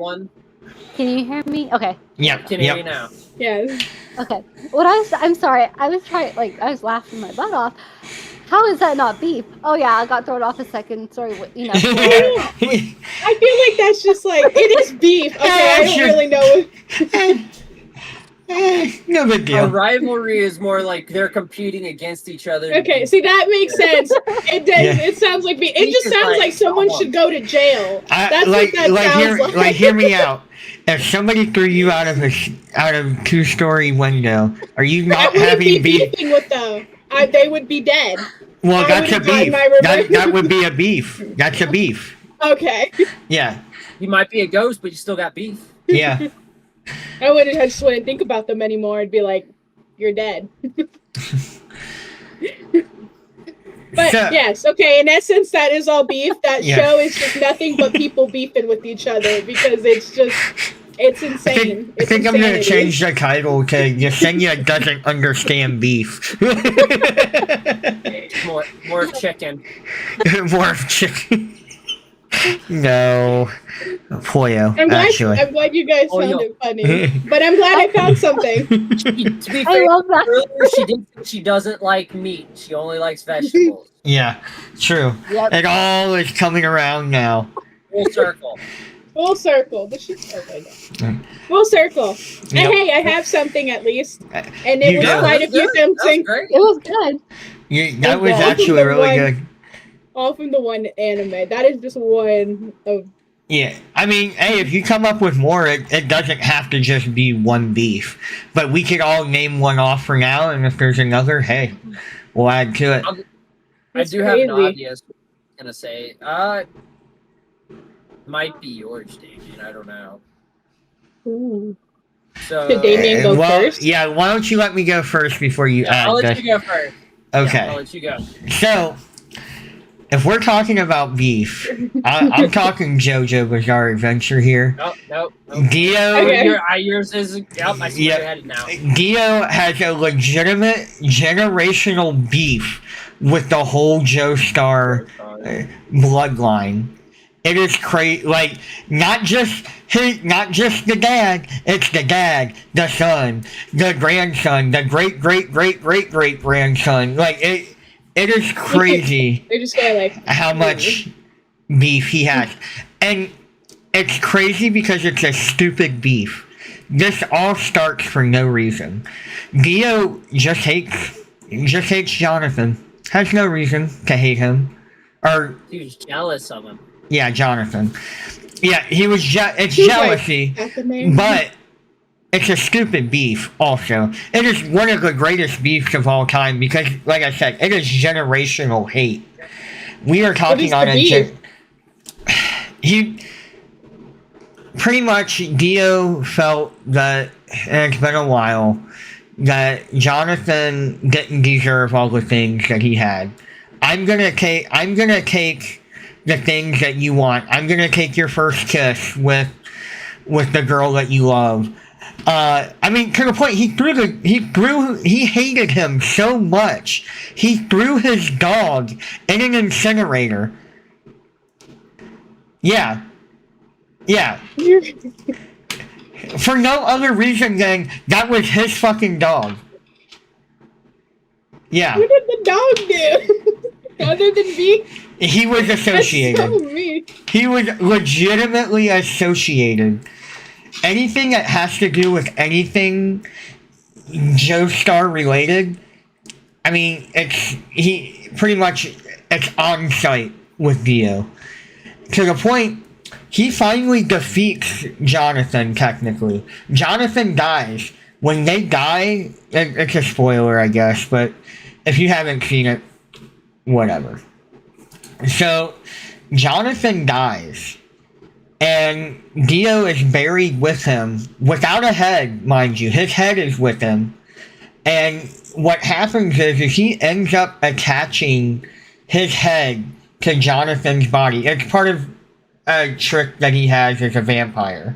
Can you hear me? Okay. Yeah. Can hear you now. Yeah. Okay. I'm sorry. I was laughing my butt off. How is that not beef? Oh yeah, I got thrown off a second. Sorry, you know. I feel like that's just like it is beef. Okay, I don't really know. No big deal. A rivalry is more like they're competing against each other. Okay, see that makes sense. It does. Yeah. It sounds like beef. It just sounds like someone should go to jail. That's what that sounds like. Like, hear me out. If somebody threw you out of a 2-story window, are you not having beef? With them. They would be dead. Well, that's a beef. That would be a beef. That's a beef. Okay. Yeah. You might be a ghost, but you still got beef. Yeah. I just wouldn't think about them anymore. I'd be like, you're dead. But yes, okay, in essence, that is all beef. That show is just nothing but people beefing with each other because it's insane. I think I'm going to change the title to Yesenia Doesn't Understand Beef. More chicken. More chicken. No. Pollo, I'm glad you guys found it funny. But I'm glad I found something. To be fair, I love that. Earlier she did say she doesn't like meat. She only likes vegetables. Yeah, true. Yep. It all is coming around now. Full circle. Full circle. Full circle. Yep. And hey, I have something at least. And it was quite a few something. It was good. That was actually really good. All from the one anime. That is just one of... Yeah, I mean, hey, if you come up with more, it doesn't have to just be one beef. But we could all name one off for now, and if there's another, hey, we'll add to it. I do have an obvious I'm going to say. Might be yours, Damien. I don't know. Ooh. So, did Damien go first? Yeah, why don't you let me go first before you add I'll let you go first. Okay. Yeah, I'll let you go. So... if we're talking about beef, I'm talking JoJo Bizarre Adventure here. Nope. Dio, yours is. Yep, I see where you're headed now. Dio has a legitimate generational beef with the whole Joestar bloodline. It is crazy. Like not just the dad. It's the dad, the son, the grandson, the great grandson. Like it is crazy They just go like how much beef he has. And it's crazy because it's a stupid beef. This all starts for no reason. Dio just hates Jonathan. Has no reason to hate him. Or He was jealous of him. yeah, Jonathan. Yeah, it's He's like, jealousy, at the name. but it's a stupid beef also. It is one of the greatest beefs of all time because, like I said, it is generational hate. We are talking on a he pretty much Dio felt that, and it's been a while, that Jonathan didn't deserve all the things that he had. I'm gonna take the things that you want. I'm gonna take your first kiss with the girl that you love. I mean, to the point he hated him so much. He threw his dog in an incinerator. Yeah. For no other reason than that was his fucking dog. Yeah. What did the dog do? Other than me? He was associated. That's so mean. He was legitimately associated. Anything that has to do with anything Joestar related, I mean, it's on site with Dio. To the point, he finally defeats Jonathan, technically. Jonathan dies. When they die, it's a spoiler, I guess, but if you haven't seen it, whatever. So, Jonathan dies, and Dio is buried with him, without a head, mind you. His head is with him, and what happens is he ends up attaching his head to Jonathan's body. It's part of a trick that he has as a vampire,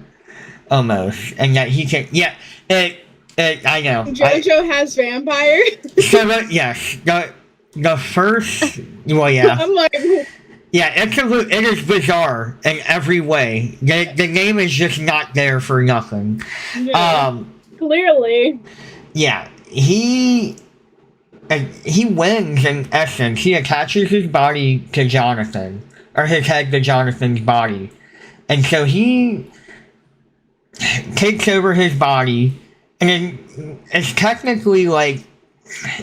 almost, and that he can. Yeah, I know. JoJo has vampire. So yes, the first. Well, yeah. I'm like, Yeah, it is bizarre in every way. The name is just not there for nothing. yeah, clearly. Yeah, he wins in essence. He attaches his body to Jonathan, or his head to Jonathan's body, and so he takes over his body, and then it's technically like,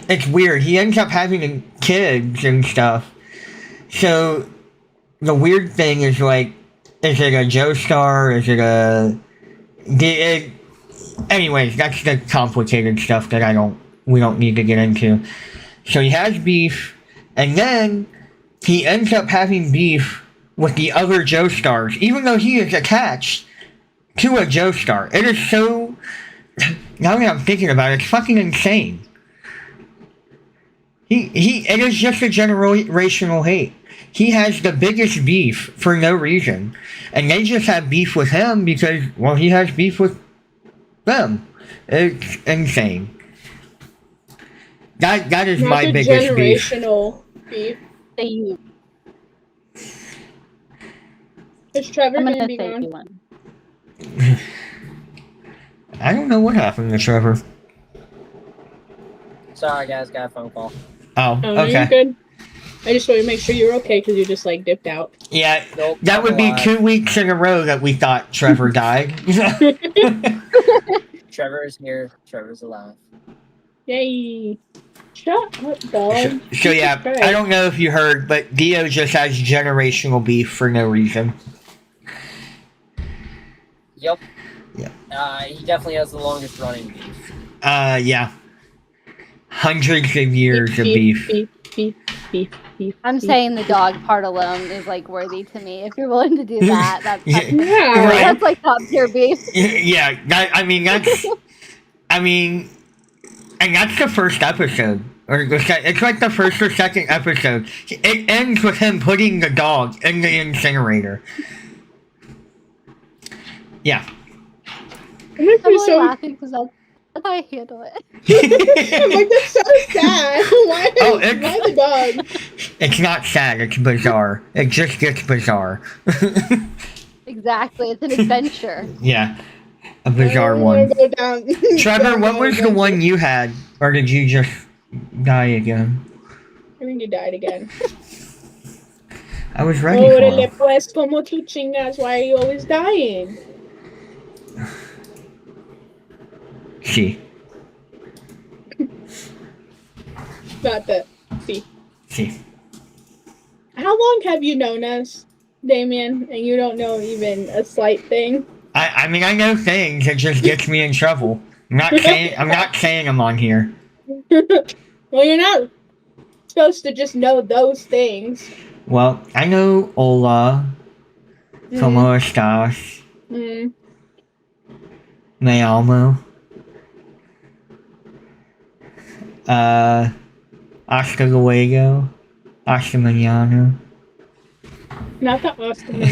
it's weird. He ends up having kids and stuff. So the weird thing is, like, is it a Joestar? Is it a... anyways, that's the complicated stuff that we don't need to get into. So he has beef, and then he ends up having beef with the other Joestars, even though he is attached to a Joestar. It is so... Now that I'm thinking about it, it's fucking insane. It is just a generational hate. He has the biggest beef for no reason. And they just have beef with him because, well, he has beef with them. It's insane. That is Not my the biggest beef. generational beef. Is Trevor I'm gonna gonna be say gone? you won. I don't know what happened to Trevor. Sorry, guys, got a phone call. Oh, Oh, no, you're okay. good. I just want to make sure you're okay because you just like dipped out. Yeah, Nope, that would be alive. 2 weeks in a row that we thought Trevor died. Trevor is here. Trevor's alive. Yay! Shut up, dog. So yeah, Jesus Christ. I don't know if you heard, but Dio just has generational beef for no reason. Yep. Yep. He definitely has the longest running beef. Yeah. Hundreds of years of beef. Beef. I'm saying the dog part alone is like worthy to me. If you're willing to do that, that's Yeah. Yeah. that's like top tier beef. Yeah, and that's the first episode. It's like the first or second episode. It ends with him putting the dog in the incinerator. Yeah. It makes I'm me only so. laughing because that's how I handle it. I'm like, that's so sad. Why? Oh, Why the dog? It's not sad, it's bizarre. It just gets bizarre. Exactly, it's an adventure. Yeah. A bizarre I one. wanna go down- Trevor, go what down was the adventure. one you had? Or did you just die again? I think you died again. I was ready for Órale, him. pues, como tú chingas? Why are you always dying? She. Not that. See. She. How long have you known us, Damien? And you don't know even a slight thing? I mean, I know things. It just gets me in trouble. I'm not saying them on here. Well, you're not supposed to just know those things. Well, I know Ola. Como estás? Mm. Me amo. Hasta luego. Hasta mañana. Not the Austin.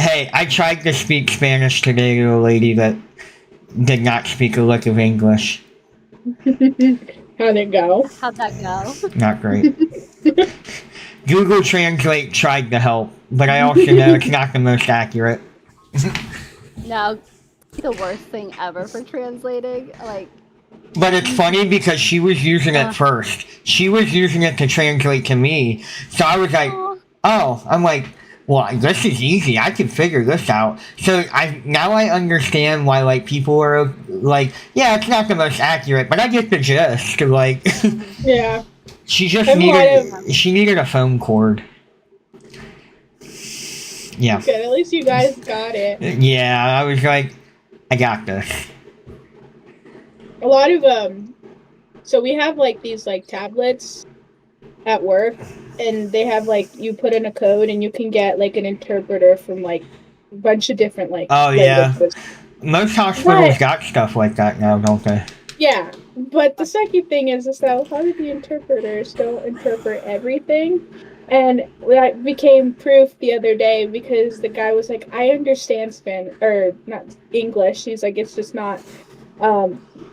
Hey, I tried to speak Spanish today to a lady that did not speak a lick of English. How'd it go? How'd that go? Not great. Google Translate tried to help, but I also know it's not the most accurate. No, the worst thing ever for translating. Like, But it's funny because she was using it first. She was using it to translate to me. So I was like, oh, I'm like, well, this is easy. I can figure this out. So now I understand why like people are like, yeah, it's not the most accurate, but I get the gist. Like, Yeah. she just needed a phone cord. Yeah. Good. At least you guys got it. Yeah, I was like, I got this. A lot of so we have like these like tablets at work, and they have like you put in a code and you can get like an interpreter from like a bunch of different like languages. Most hospitals got stuff like that now, don't they? Yeah, but the second thing is that how do the interpreters don't interpret everything? And that became proof the other day because the guy was like, I understand Spanish, or not English. He's like, it's just not,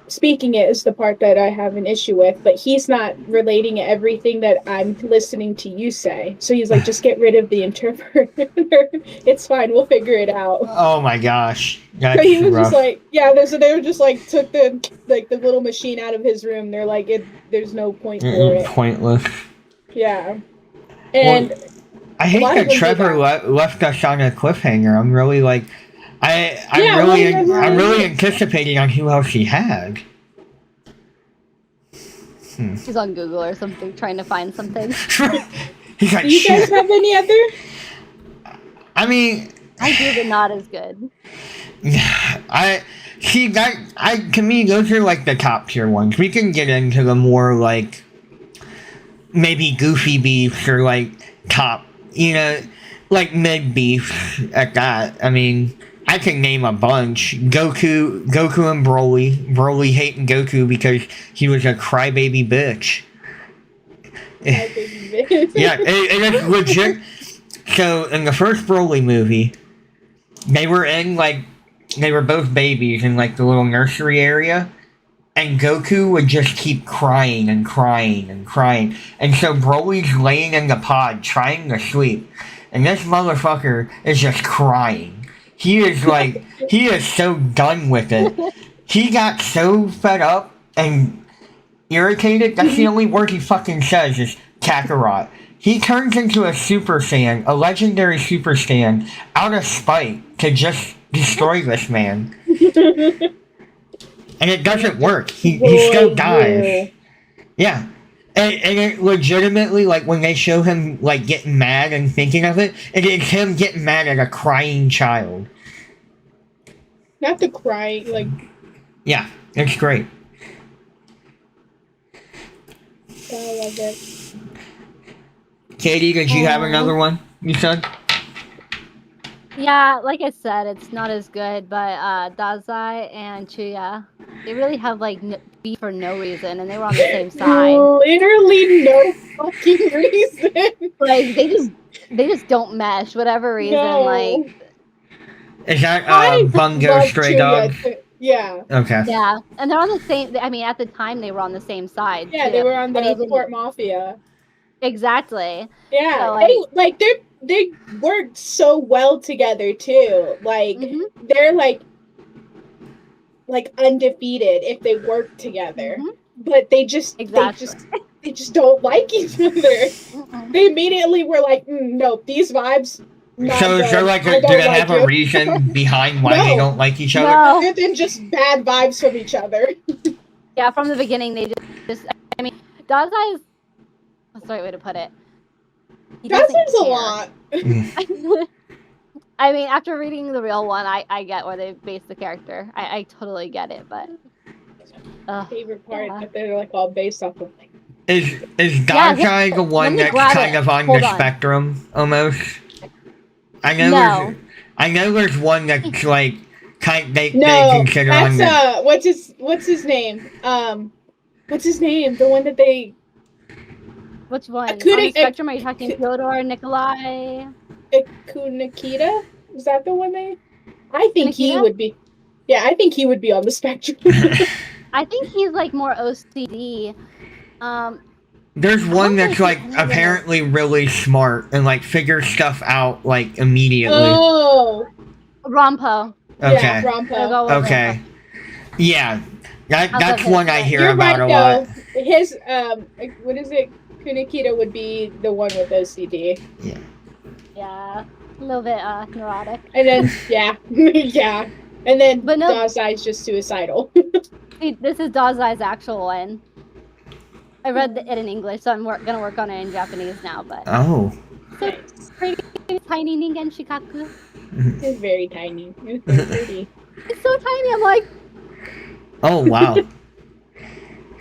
speaking it is the part that I have an issue with, but he's not relating everything that I'm listening to you say. So he's like, just get rid of the interpreter. It's fine. We'll figure it out. Oh my gosh. That's So he was rough. just like, yeah, they were just like, took the little machine out of his room. They're like, there's no point for it. Pointless. Yeah. And I hate that Trevor left us on a cliffhanger. I'm really like, I'm really anticipating on who else he had. He's on Google or something, trying to find something. He's like, do you guys have any other? I mean, I do, but not as good. To me, those are like the top tier ones. We can get into the more like maybe goofy beefs or like top, like mid beefs at that. I mean, I can name a bunch. Goku and Broly hating Goku because he was a crybaby bitch. Yeah, it is legit. So in the first Broly movie, they were both babies in like the little nursery area. And Goku would just keep crying and crying and crying. And so Broly's laying in the pod trying to sleep. And this motherfucker is just crying. He is so done with it. He got so fed up and irritated. That's the only word he fucking says is Kakarot. He turns into a Super Saiyan, a legendary Super Saiyan, out of spite to just destroy this man. And it doesn't work. He still dies. Yeah. And it legitimately, like, when they show him, like, getting mad and thinking of it, it is him getting mad at a crying child. Not the crying, like... Yeah, it's great. I love it. Katie, did you have another one, you said? Yeah, like I said, it's not as good, but Dazai and Chuya, they really have like beef for no reason, and they were on the same side. Literally no fucking reason. Like they just don't mesh, whatever reason. No. Like, is that Bungo Stray Dog? Yeah. Okay. Yeah, and they're on the same. I mean, at the time they were on the same side. Yeah, too. they were on the Port Mafia. Exactly. Yeah, So, they worked so well together too. Like they're like undefeated if they work together. but they just don't like each other. They immediately were like, no, these vibes. Not So is there good. like I do don't they like have you. a reason behind why they No. don't like each other? No. Other than just bad vibes from each other. Yeah, from the beginning, they just I mean, Dazai's... What's the right way to put it? He doesn't That's a care. lot. I mean, after reading the real one, I get where they base the character. I totally get it, but... Favorite part yeah. that they're like all based off of like. Is Dazai the one me that's grab kind it. of on Hold the on. spectrum almost? I know No. I know there's one that's like they No, consider on that's the what's his name? What's his name? The one that they Which one? On couldn't- the spectrum, are you talking Fyodor, Nikolai? Nikita? Is that the one they? I think he Nikita? would be. Yeah, I think he would be on the spectrum. I think he's like more OCD. there's one that's like I don't know. apparently really smart and like figures stuff out like immediately. Oh, Rompo. Okay. yeah, I'll Rompo. go with Okay. Yeah. That's love one his I voice. hear You're about right a lot. though. His what is it? Kunikita would be the one with OCD, Yeah, a little bit neurotic. and then yeah, yeah, and then But no- Dazai's just suicidal. See, this is Dazai's actual one. I read it in English, so I'm gonna work on it in Japanese now. But Oh. so Nice. pretty tiny ningen shikaku. It's very tiny. It's very pretty. It's so tiny. I'm like, Oh wow.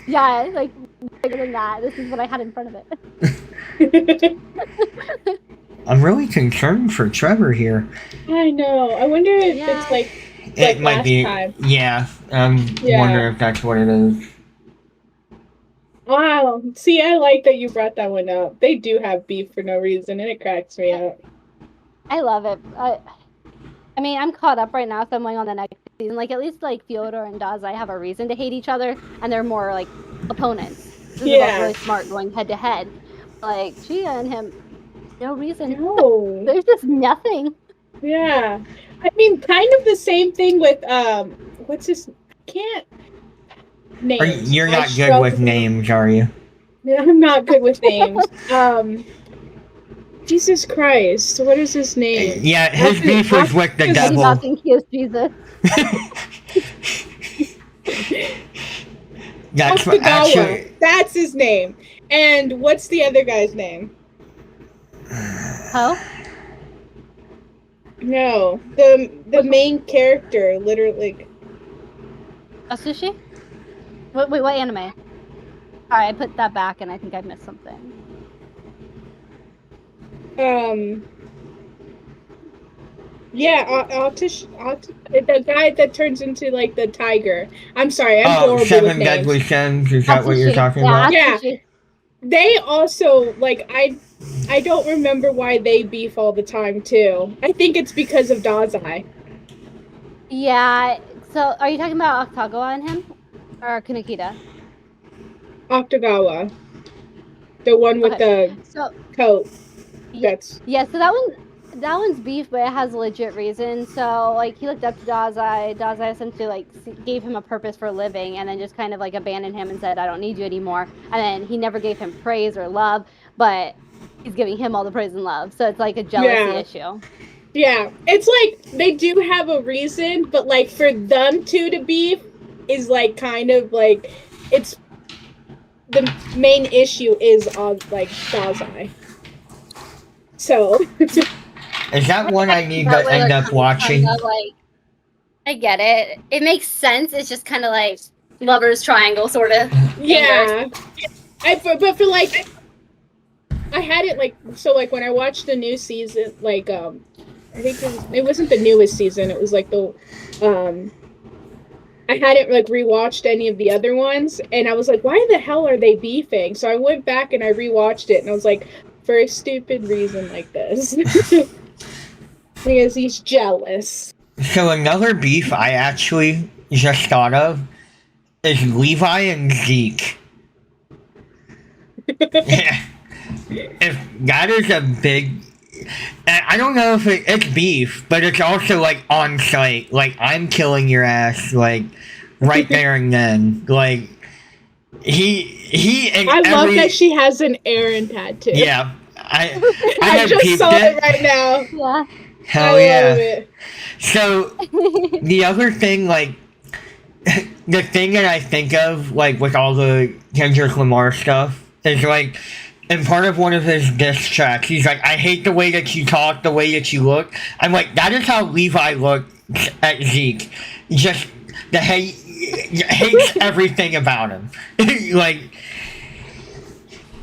yeah, like bigger than that. This is what I had in front of it. I'm really concerned for Trevor here. I know. I wonder if Yeah. it's like It might last be time. yeah. Yeah. Wonder if that's what it is. Wow. See, I like that you brought that one up. They do have beef for no reason, and it cracks me up. I love it. I mean, I'm caught up right now, so I'm going on the next season. Like, at least, like, Fyodor and Dazai have a reason to hate each other, and they're more, like, opponents. This is Yeah. really smart going head-to-head. Like, Chia and him, no reason. No. There's just nothing. Yeah. I mean, kind of the same thing with, what's his, can't, names. You're I not good struggle with names, are you? I'm not good with names. Jesus Christ, what is his name? Yeah, his beef was with the Maybe Maybe devil. not think he is Jesus. That's Okagawa. actually That's his name. And what's the other guy's name? Oh? No, the main character, literally. Asushi? Wait, what anime? Alright, I put that back and I think I missed something. Yeah, the guy that turns into like the tiger. I'm sorry, I'm horrible with Seven names. Deadly Sins, is that what you're Asushi. talking Yeah, about? Yeah. Asushi. They also like I don't remember why they beef all the time too. I think it's because of Dazai. Yeah, so are you talking about Octagawa and him? Or Kunakita? Octagawa, the one with the So, coat. yeah, That's yeah, so that one's beef, but it has a legit reason. So, like, he looked up to Dazai. Dazai essentially, like, gave him a purpose for living and then just kind of, like, abandoned him and said, I don't need you anymore. And then he never gave him praise or love, but he's giving him all the praise and love. So it's, like, a jealousy issue. yeah. It's like they do have a reason, but like for them two to beef is like kind of like it's the main issue is on like Dazai. So Is that one I need That to way, end like, up watching? Like, I get it. It makes sense. It's just kind of like lovers triangle, sort of. yeah. But for like I had it like so like when I watched the new season like I think it wasn't the newest season, it was like the I hadn't like rewatched any of the other ones and I was like, why the hell are they beefing? So I went back and I rewatched it and I was like, for a stupid reason like this. Because he's jealous. So another beef I actually just thought of is Levi and Zeke. Yeah. If that is a big... I don't know if it's beef, but it's also like on site. Like, I'm killing your ass, like, right there and then. Like, he and I love every that she has an Aaron tattoo. yeah. I I had just peeped saw it it. right now. Yeah. Hell I yeah. love it. So the other thing, like the thing that I think of, like with all the Kendrick Lamar stuff, is like, and part of one of his diss tracks, he's like, "I hate the way that you talk, the way that you look." I'm like, that is how Levi looked at Zeke. Just the hate, hates everything about him. Like,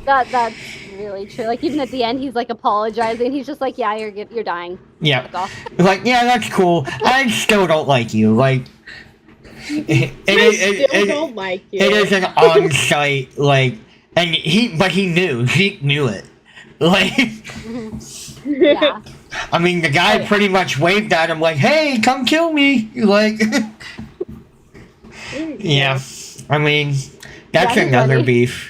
That's really true. Like even at the end, he's like apologizing. He's just like, "Yeah, you're dying." yeah, Fuck off. like yeah, that's cool. I still don't like you. Like, I still don't like you. It is an on-site like, and he knew. Zeke knew it. Like, Yeah. I mean, the guy pretty much waved at him like, "Hey, come kill me!" Like, yeah. I mean, that's Yeah, another funny. beef.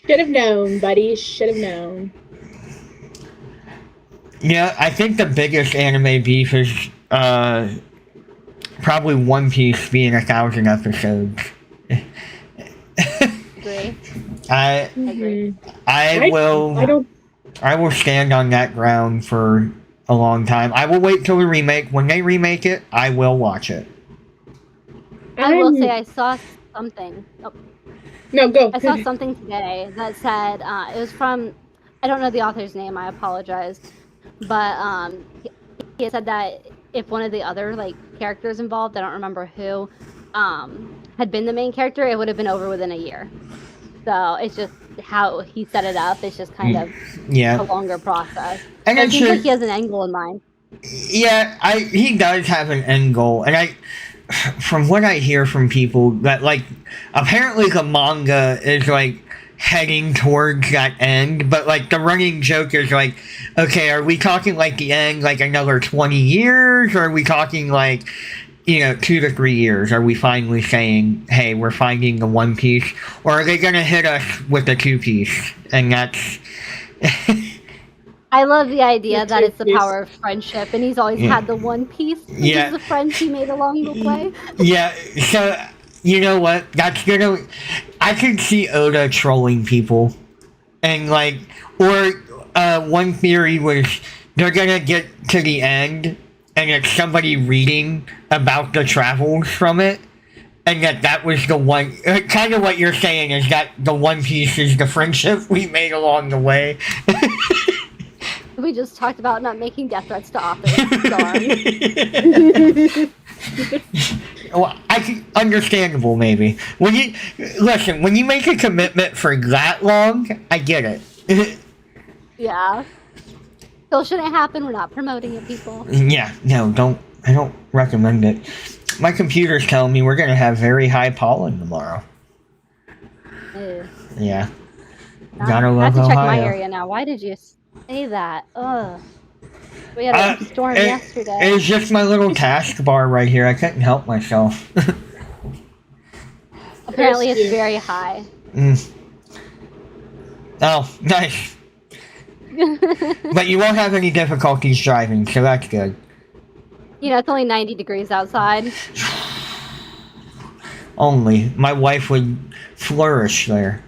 Should have known, buddy. Should have known. Yeah, I think the biggest anime beef is probably One Piece being 1,000 episodes. Agree. I Agree. I will stand on that ground for a long time. I will wait till the remake. When they remake it, I will watch it. I will say I saw something. Oh, No, go. I saw something today that said it was from. I don't know the author's name. I apologize, but he said that if one of the other like characters involved, I don't remember who, had been the main character, it would have been over within a year. So it's just how he set it up. It's just kind of a longer process. And It it's seems like just, he has an end goal in mind. yeah, he does have an end goal, and from what I hear from people, that like apparently the manga is like heading towards that end, but like the running joke is like, okay, are we talking like the end, like another 20 years, or are we talking like, 2 to 3 years? Are we finally saying, hey, we're finding the One Piece, or are they gonna hit us with the 2-piece? And that's I love the idea that it's the Yes. power of friendship, and he's always had the one piece, which is the friends he made along the way. yeah. So you know what? I could see Oda trolling people, and like, or one theory was they're gonna get to the end, and it's somebody reading about the travels from it, and that was the one. Kind of what you're saying is that the One Piece is the friendship we made along the way. We just talked about not making death threats to authors. Darn. Well, understandable maybe. When you make a commitment for that long, I get it. Yeah. Still shouldn't happen. We're not promoting it, people. Yeah, no, I don't recommend it. My computer's telling me we're gonna have very high pollen tomorrow. Ew. Yeah. I Gotta have love to check my Ohio. area now. Why did you say that? Ugh. We had a storm yesterday. It's just my little taskbar right here. I couldn't help myself. Apparently, it's very high. Oh, nice. But you won't have any difficulties driving, so that's good. It's only 90 degrees outside. Only. My wife would flourish there.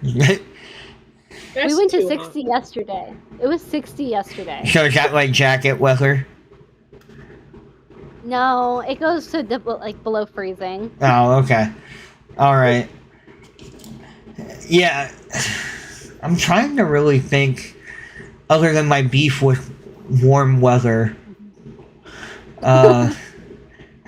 We went to 60 yesterday. It was 60 yesterday. So is that like jacket weather? No, it goes to below freezing. Oh, okay. Alright. Yeah. I'm trying to really think, other than my beef with warm weather. I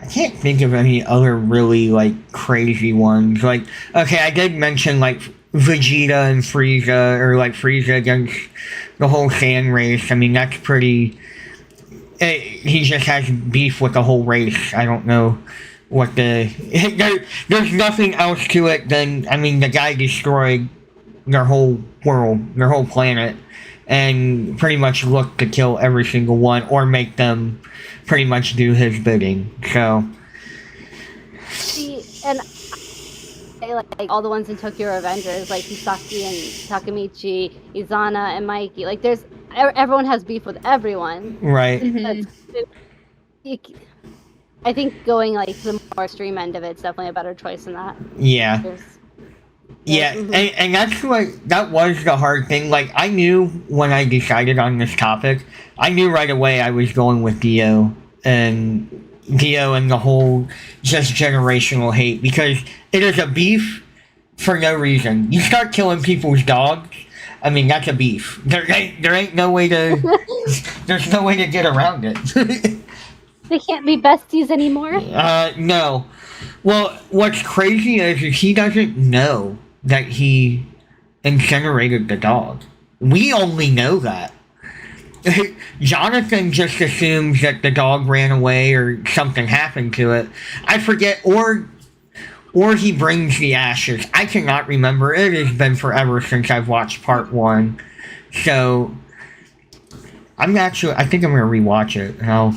can't think of any other really, like, crazy ones. Like, okay, I did mention, like, Vegeta and Frieza, or, like, Frieza against the whole Sand race. I mean, that's pretty... he just has beef with the whole race. I don't know what the... there's nothing else to it than... I mean, the guy destroyed their whole world, their whole planet, and pretty much looked to kill every single one, or make them pretty much do his bidding. So... See, and like all the ones in Tokyo Revengers, like Hisaki and Takemichi, Izana and Mikey. Like everyone has beef with everyone. Right. I think going like to the more extreme end of it's definitely a better choice than that. Yeah. Yeah, Mhm. and that's that was the hard thing. Like, I knew when I decided on this topic, I knew right away I was going with and Dio and the whole just generational hate, because it is a beef for no reason. You start killing people's dogs, I mean, that's a beef. There ain't no way to, there's no way to get around it. They can't be besties anymore. No. Well, what's crazy is he doesn't know that he incinerated the dog. We only know that. Jonathan just assumes that the dog ran away or something happened to it. I forget, or he brings the ashes. I cannot remember. It has been forever since I've watched part 1. So, I think I'm going to rewatch it, and I'll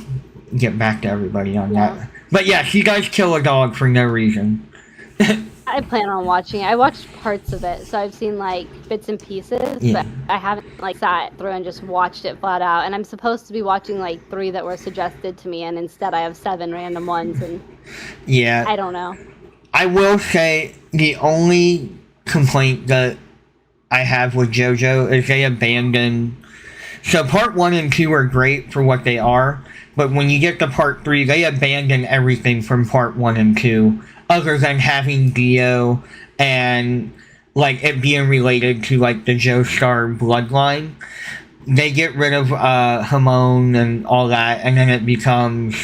get back to everybody on that. But yeah, he does kill a dog for no reason. I plan on watching it. I watched parts of it, so I've seen like bits and pieces, Yeah. but I haven't like sat through and just watched it flat out. And I'm supposed to be watching like 3 that were suggested to me, and instead I have 7 random ones, and Yeah. I don't know. I will say the only complaint that I have with JoJo is they abandon. So part 1 and 2 are great for what they are, but when you get to part 3, they abandon everything from part 1 and 2, other than having Dio and like it being related to like the Joestar bloodline. They get rid of Hamon and all that, and then it becomes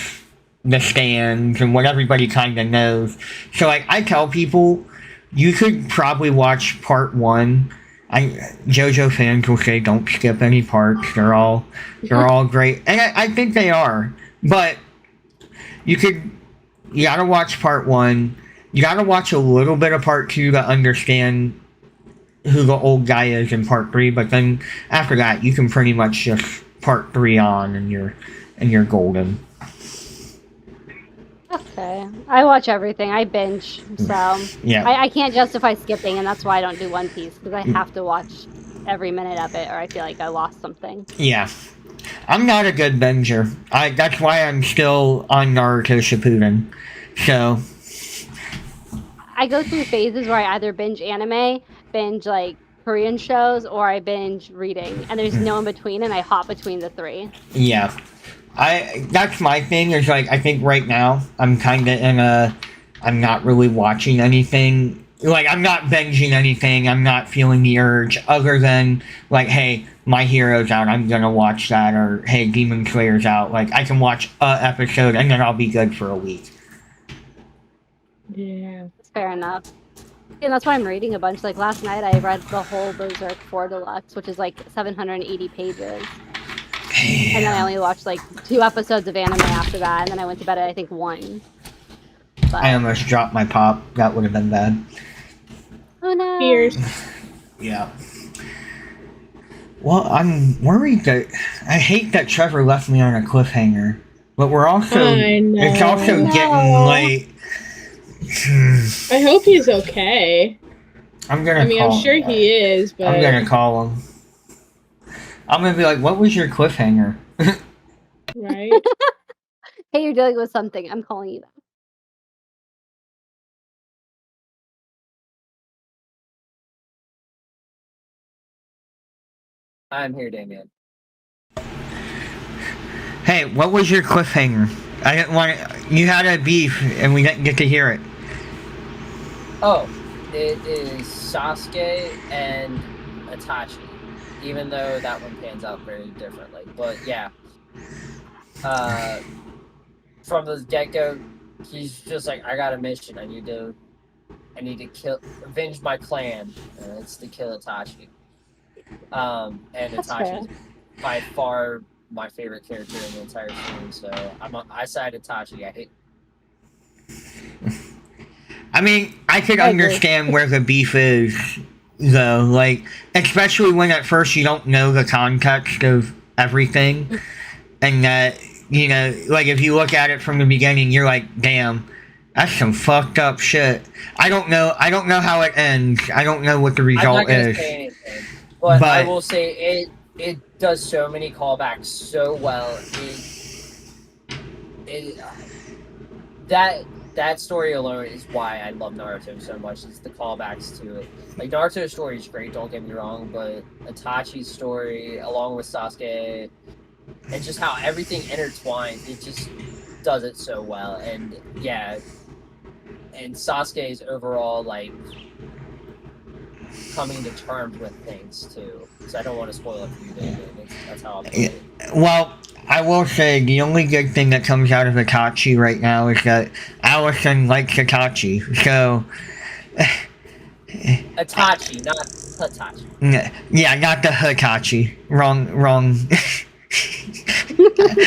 the stands and what everybody kind of knows. So like I tell people, you could probably watch part 1. JoJo fans will say don't skip any parts. They're all great, and I think they are. But you gotta watch part 1. You gotta watch a little bit of part 2 to understand who the old guy is in part 3. But then after that, you can pretty much just part 3 on, and you're golden. Okay, I watch everything. I binge, so Yeah. I can't justify skipping, and that's why I don't do One Piece, because I have to watch every minute of it, or I feel like I lost something. Yeah. I'm not a good binger. That's why I'm still on Naruto Shippuden. So I go through phases where I either binge anime, binge like Korean shows, or I binge reading, and there's no in between, and I hop between the 3. yeah. That's my thing, is like I think right now I'm kinda in I'm not really watching anything. Like I'm not binging anything, I'm not feeling the urge, other than like, hey, My Hero's out, I'm gonna watch that, or hey, Demon Slayer's out. Like I can watch an episode and then I'll be good for a week. Yeah. That's fair enough. And that's why I'm reading a bunch. Like last night I read the whole Berserk 4 Deluxe, which is like 780 pages. And then I only watched like 2 episodes of anime after that, and then I went to bed at I think 1. But, I almost dropped my pop. That would have been bad. oh no. Cheers. Yeah. Well, I'm worried that I hate that Trevor left me on a cliffhanger, but we're also I know. it's also No. getting late. I hope he's okay. I'm gonna. I mean, I'm sure he is, but I'm gonna call him. I'm gonna be like, "What was your cliffhanger?" right? Hey, you're dealing with something. I'm calling you back. I'm here, Damien. Hey, what was your cliffhanger? I didn't want you had a beef and we didn't get to hear it. Oh, it is Sasuke and Itachi, even though that one pans out very differently. But yeah, from the get-go, he's just like, I got a mission. I need to avenge my clan, and it's to kill Itachi. And That's Itachi is by far my favorite character in the entire series, so I side Itachi. I hate. I mean, I could I agree. understand where the beef is, though. Like, especially when at first you don't know the context of everything, and that, you know, like if you look at it from the beginning, you're like, damn, that's some fucked up shit. I don't know how it ends. I don't know what the I'm result not gonna is. say anything, but I will say it does so many callbacks so well. that story alone is why I love Naruto so much. It's the callbacks to it. Like, Naruto's story is great, don't get me wrong, but Itachi's story, along with Sasuke, and just how everything intertwines, it just does it so well. And yeah, and Sasuke's overall, like, coming to terms with things too. So I don't want to spoil it for you, Damien. That's how I play it. Well, I will say the only good thing that comes out of Itachi right now is that Allison likes Itachi. So Itachi, not Hitachi. yeah, not the Hitachi. Wrong.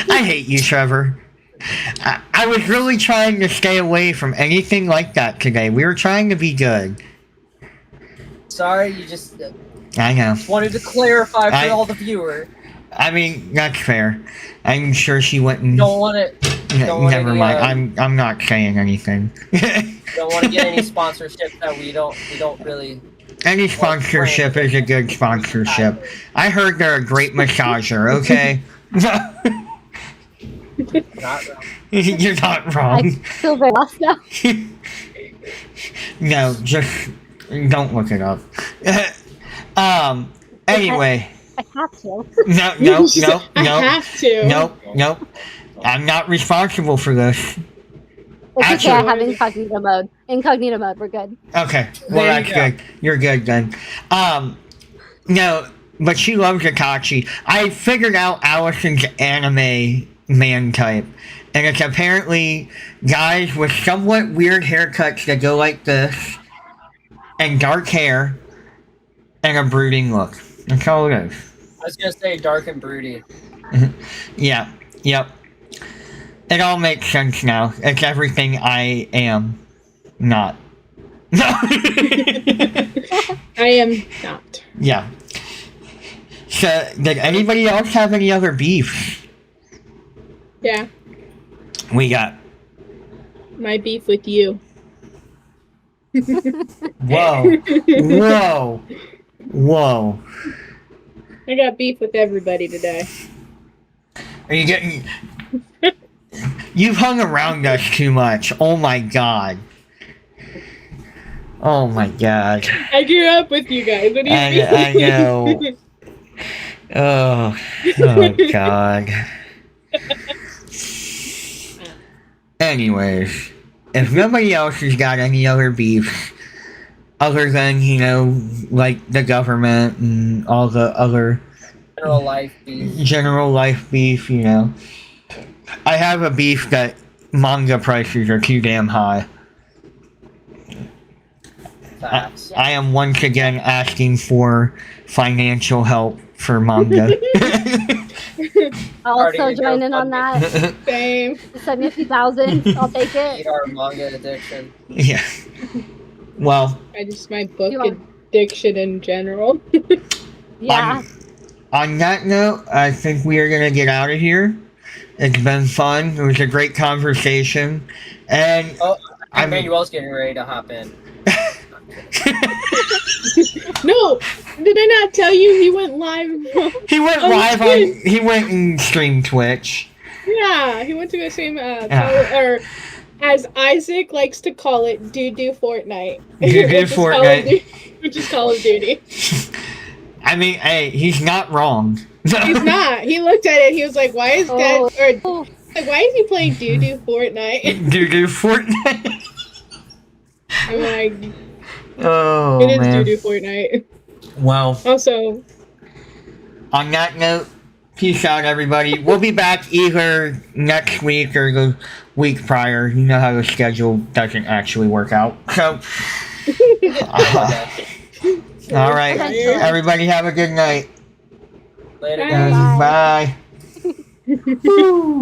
I hate you, Trevor. I was really trying to stay away from anything like that today. We were trying to be good. Sorry, you just I know. wanted to clarify for all the viewers. I mean, that's fair. I'm sure she wouldn't. Don't want it. Never mind. I'm not saying anything. Don't want to get any sponsorship that we don't really. Any sponsorship is a good sponsorship. I heard they're a great massager. Okay. Not wrong. You're not I wrong. feel very lost now. No, just don't look it up. Anyway. I have to. I have to. Nope. I'm not responsible for this. It's okay, I Actually- have incognito mode. Incognito mode, we're good. Okay, well There you that's go. good. You're good then. No, but she loves Itachi. I figured out Allison's anime man type. And it's apparently guys with somewhat weird haircuts that go like this, and dark hair, and a brooding look. That's all it is. I was gonna say dark and broody. Yeah, yep. It all makes sense now. It's everything I am not. I am not. Yeah. So, did anybody else have any other beefs? Yeah, We got. my beef with you. Whoa. Whoa. I got beef with everybody today. Are you getting. You've hung around us too much. Oh my god. Oh my god. I grew up with you guys. What do you mean? I know. Oh god. Anyways, if nobody else has got any other beefs, other than, like the government and all the other General life beef. general life beef, I have a beef that manga prices are too damn high. Facts. I am once again asking for financial help for manga. I'll Already also join in on GoFundMe. that. Same. Send me a few thousand. I'll take Eat it. our manga addiction. Yeah. Well, My book You want- addiction in general. Yeah. on that note, I think we are gonna get out of here. It's been fun. It was a great conversation, and Oh, I'm- Emmanuel's getting ready to hop in. No, did I not tell you he went live? he went Oh, live he on. did. He went and streamed Twitch. Yeah, he went to the same or as Isaac likes to call it, doo-doo Fortnite. Doo-doo Fortnite. Which is Call of Duty. I mean, hey, he's not wrong. He's not. He looked at it. He was like, "Why is that?" Or Oh. like, "Why is he playing doo-doo Fortnite?" Doo-doo Fortnite. I'm like, Oh, "It is man. doo-doo Fortnite." Well, Also, on that note, peace out, everybody. We'll be back either next week or the week prior. You know how the schedule doesn't actually work out. So, all right. Everybody have a good night. Later, Bye. guys. Bye. Woo.